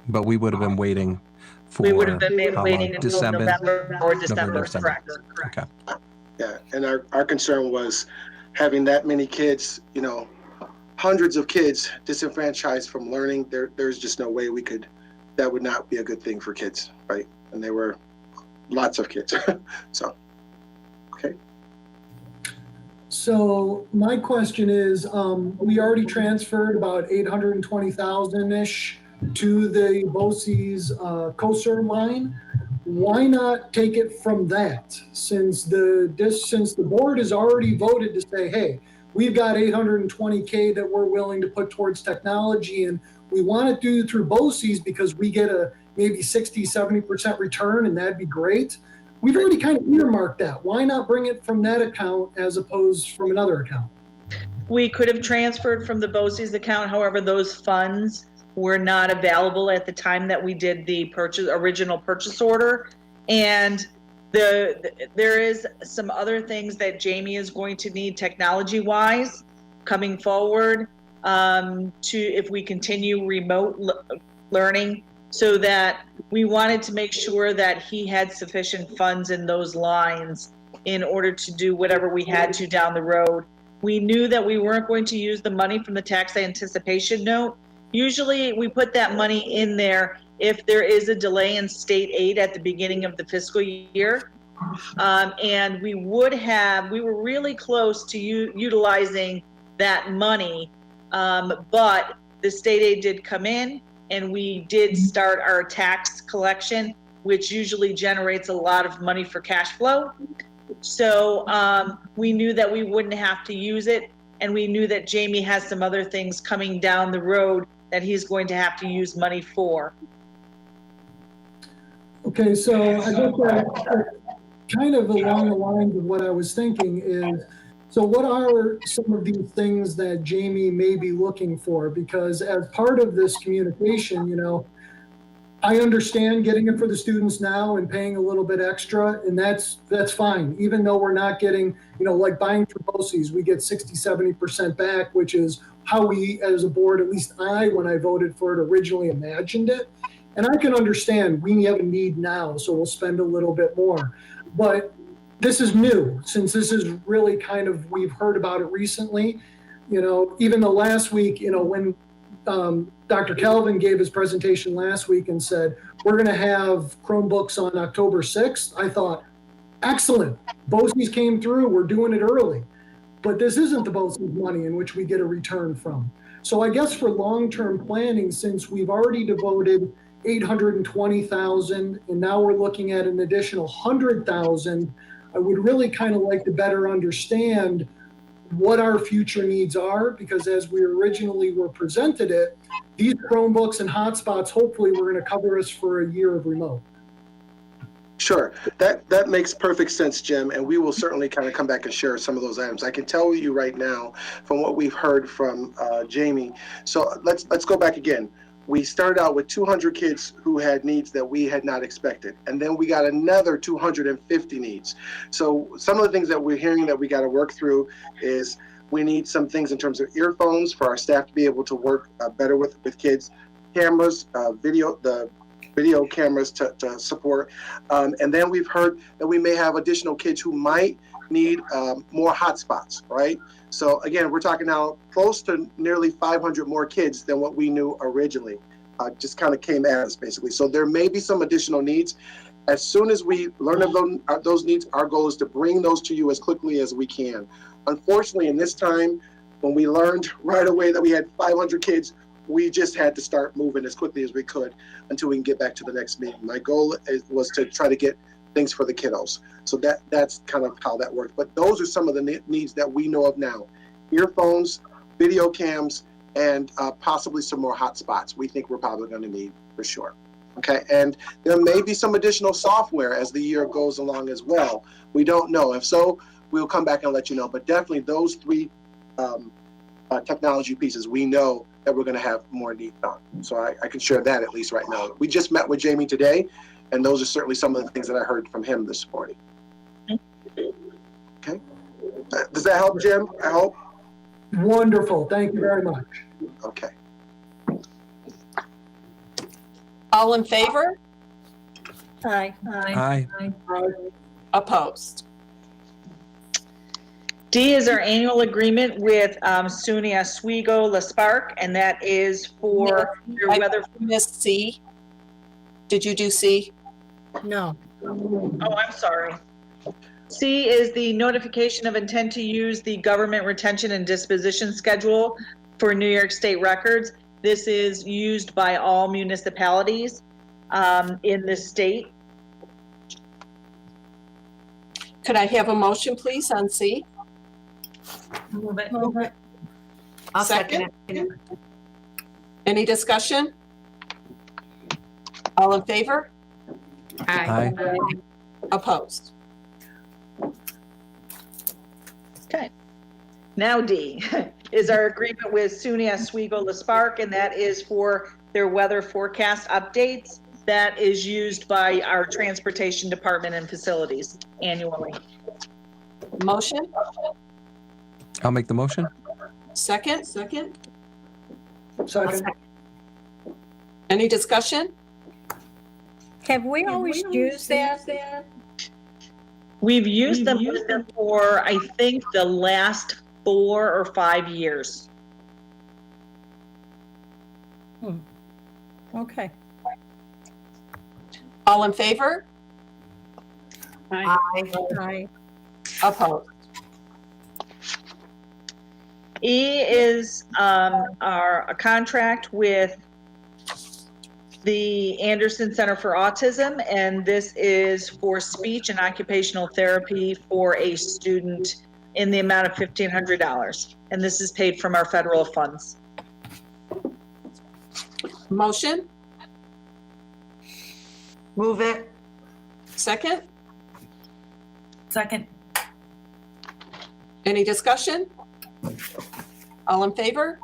But we would have been waiting for We would have been how waiting long? until December? November or December, November, December. correct. Okay. Yeah, and our concern was having that many kids, you know, hundreds of kids disenfranchised from learning. There's just no way we could, that would not be a good thing for kids, right? And there were lots of kids. So, okay. So my question is, we already transferred about 820,000-ish to the BOCES COSER line. Why not take it from that? Since the board has already voted to say, hey, we've got 820K that we're willing to put towards technology, and we want to do through BOCES because we get a maybe 60-70% return, and that'd be great. We've already kind of earmarked that. Why not bring it from that account as opposed from another account? We could have transferred from the BOCES account. However, those funds were not available at the time that we did the original purchase order. And there is some other things that Jamie is going to need technology-wise coming forward if we continue remote learning, so that we wanted to make sure that he had sufficient funds in those lines in order to do whatever we had to down the road. We knew that we weren't going to use the money from the tax anticipation note. Usually we put that money in there if there is a delay in state aid at the beginning of the fiscal year. And we were really close to utilizing that money, but the state aid did come in, and we did start our tax collection, which usually generates a lot of money for cash flow. So we knew that we wouldn't have to use it, and we knew that Jamie has some other things coming down the road that he's going to have to use money for. Okay, so I guess kind of along the lines of what I was thinking is, so what are some of these things that Jamie may be looking for? Because as part of this communication, you know, I understand getting it for the students now and paying a little bit extra, and that's fine. Even though we're not getting, you know, like buying through BOCES, we get 60-70% back, which is how we as a board, at least when I voted for it, originally imagined it. And I can understand we have a need now, so we'll spend a little bit more. But this is new, since this is really kind of, we've heard about it recently. You know, even the last week, you know, when Dr. Calvin gave his presentation last week and said, we're gonna have Chromebooks on October 6th, I thought, excellent, BOCES came through, we're doing it early. But this isn't the BOCES money in which we get a return from. So I guess for long-term planning, since we've already devoted 820,000 and now we're looking at an additional 100,000, I would really kind of like to better understand what our future needs are, because as we originally were presented it, these Chromebooks and hotspots, hopefully we're going to cover us for a year of remote. Sure, that makes perfect sense, Jim, and we will certainly kind of come back and share some of those items. I can tell you right now from what we've heard from Jamie. So let's go back again. We started out with 200 kids who had needs that we had not expected, and then we got another 250 needs. So some of the things that we're hearing that we got to work through is we need some things in terms of earphones for our staff to be able to work better with kids, cameras, video cameras to support. And then we've heard that we may have additional kids who might need more hotspots, right? So again, we're talking now close to nearly 500 more kids than what we knew originally. Just kind of came at us basically. So there may be some additional needs. As soon as we learn of those needs, our goal is to bring those to you as quickly as we can. Unfortunately, in this time, when we learned right away that we had 500 kids, we just had to start moving as quickly as we could until we can get back to the next meeting. My goal was to try to get things for the kiddos. So that's kind of how that works. But those are some of the needs that we know of now: earphones, video cams, and possibly some more hotspots. We think we're probably going to need for sure. Okay, and there may be some additional software as the year goes along as well. We don't know. If so, we'll come back and let you know. But definitely those three technology pieces we know that we're going to have more needs on. So I can share that at least right now. We just met with Jamie today, and those are certainly some of the things that I heard from him this morning. Okay, does that help, Jim? I hope. Wonderful. Thank you very much. Okay. All in favor? Aye. Aye. Opposed? D is our annual agreement with SUNY Oswego La Spark, and that is for your I weather. missed C. Did you do C? No. Oh, I'm sorry. C is the notification of intent to use the government retention and disposition schedule for New York State records. This is used by all municipalities in the state. Could I have a motion, please, on C? Move it. Move it. I'll Second. second it. Any discussion? All in favor? Aye. Opposed? Okay. Now D is our agreement with SUNY Oswego La Spark, and that is for their weather forecast updates. That is used by our transportation department and facilities annually. Motion? I'll make the motion. Second? Second. Any discussion? Have we always used that? We've used them for, I think, the last 4 or 5 years. Okay. All in favor? Aye. Opposed? E is a contract with the Anderson Center for Autism, and this is for speech and occupational therapy for a student in the amount of $1,500. And this is paid from our federal funds. Motion? Move it. Second? Second. Any discussion? All in favor?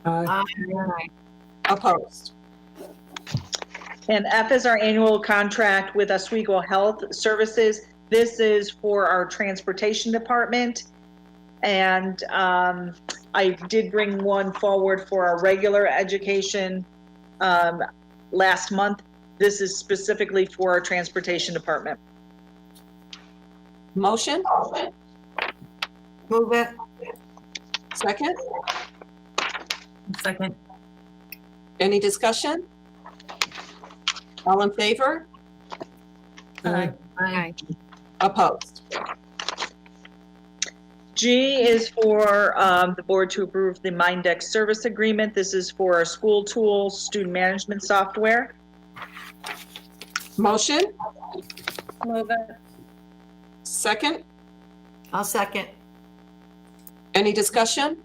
Aye. Opposed? And F is our annual contract with Oswego Health Services. This is for our transportation department. And I did bring one forward for our regular education last month. This is specifically for our transportation department. Motion? Move it. Second? Second. Any discussion? All in favor? Aye. Opposed? G is for the board to approve the Mindex service agreement. This is for our school tools, student management software. Motion? Move it. Second? I'll second. Any discussion?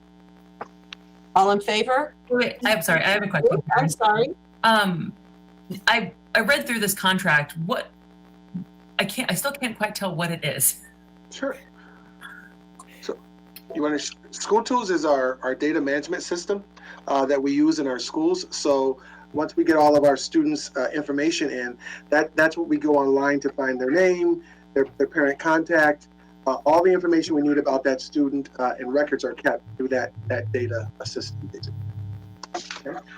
All in favor? Wait, I'm sorry. I have a question. I'm sorry. I read through this contract. I still can't quite tell what it is. Sure. So you want to, School Tools is our data management system that we use in our schools. So once we get all of our students' information in, that's what we go online to find their name, their parent contact, all the information we need about that student, and records are kept through that data system.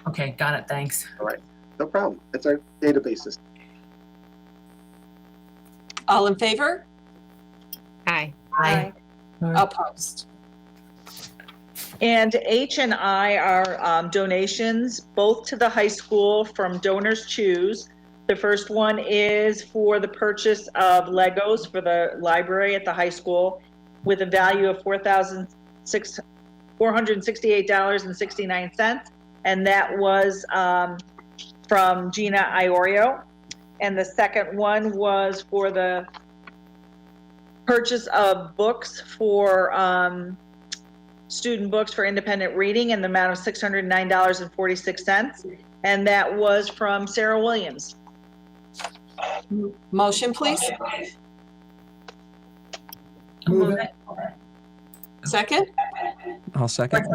Okay, got it. Thanks. All right, no problem. That's our database system. All in favor? Aye. Opposed? And H and I are donations, both to the high school from Donors Choose. The first one is for the purchase of Legos for the library at the high school with a value of $468.69. And that was from Gina Iorio. And the second one was for the purchase of books for student books for independent reading in the amount of $609.46. And that was from Sarah Williams. Motion, please. Move it. Second? I'll second.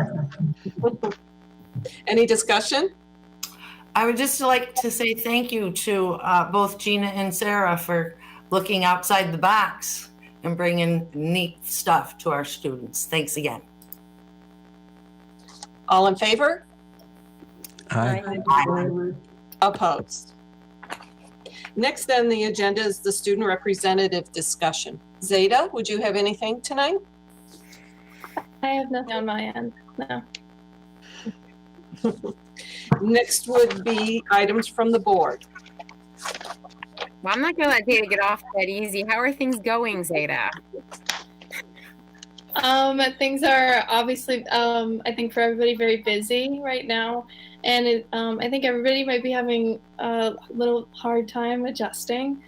Any discussion? I would just like to say thank you to both Gina and Sarah for looking outside the box and bringing neat stuff to our students. Thanks again. All in favor? Aye. Opposed? Next on the agenda is the student representative discussion. Zeta, would you have anything tonight? I have nothing on my end, no. Next would be items from the board. Well, I'm not gonna let Zeta get off that easy. How are things going, Zeta? Things are obviously, I think for everybody, very busy right now. And I think everybody might be having a little hard time adjusting.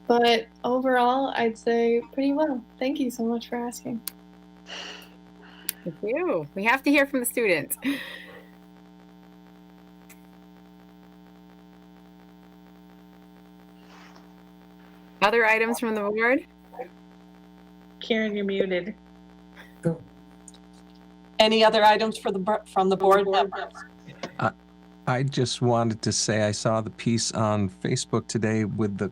But overall, I'd say pretty well. Thank you so much for asking. Thank you. We have to hear from the students. Other items from the board? Karen, you're muted. Any other items from the board members? I just wanted to say I saw the piece on Facebook today with the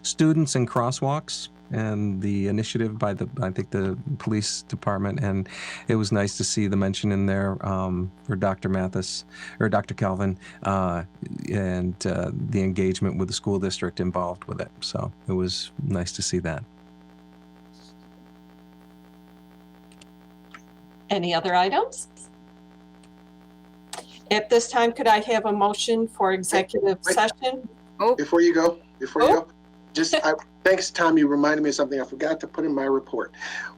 students in crosswalks and the initiative by I think the police department, and it was nice to see the mention in there for Dr. Mathis or Dr. Calvin and the engagement with the school district involved with it. So it was nice to see that. Any other items? At this time, could I have a motion for executive session? Before you go, just thanks, Tom. You reminded me of something I forgot to put in my report.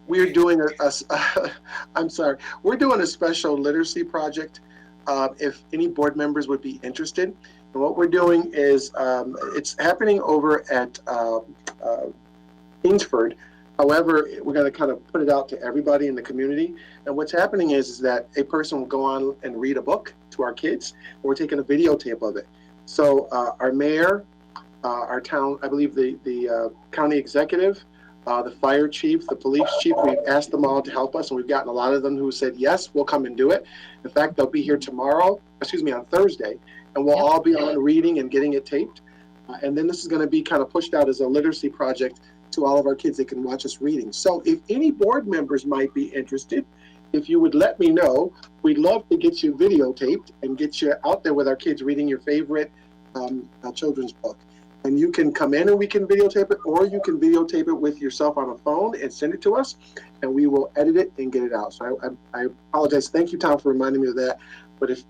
We're doing we're doing a special literacy project. If any board members would be interested, and what we're doing is it's happening over at Kingsford. However, we're going to kind of put it out to everybody in the community. And what's happening is that a person will go on and read a book to our kids, and we're taking a videotape of it. So our mayor, our town, I believe the county executive, the fire chief, the police chief, we've asked them all to help us, and we've gotten a lot of them who said, yes, we'll come and do it. In fact, they'll be here on Thursday, and we'll all be on reading and getting it taped. And then this is going to be kind of pushed out as a literacy project to all of our kids that can watch us reading. So if any board members might be interested, if you would let me know, we'd love to get you videotaped and get you out there with our kids reading your favorite children's book. And you can come in and we can videotape it, or you can videotape it with yourself on a phone and send it to us, and we will edit it and get it out. So I apologize. Thank you, Tom, for reminding me of that. But if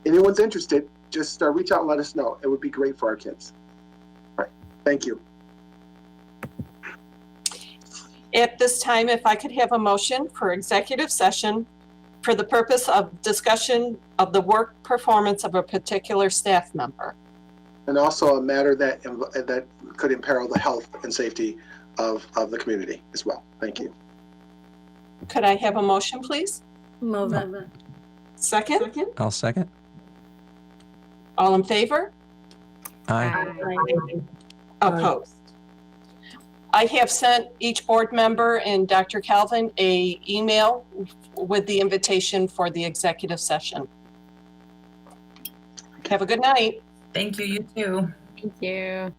anyone's interested, just reach out and let us know. It would be great for our kids. All right. Thank you. At this time, if I could have a motion for executive session for the purpose of discussion of the work performance of a particular staff member. And also a matter that could imperil the health and safety of the community as well. Thank you. Could I have a motion, please? Move it. Second? I'll second. All in favor? Aye. Opposed? I have sent each board member and Dr. Calvin an email with the invitation for the executive session. Have a good night. Thank you, you too. Thank you.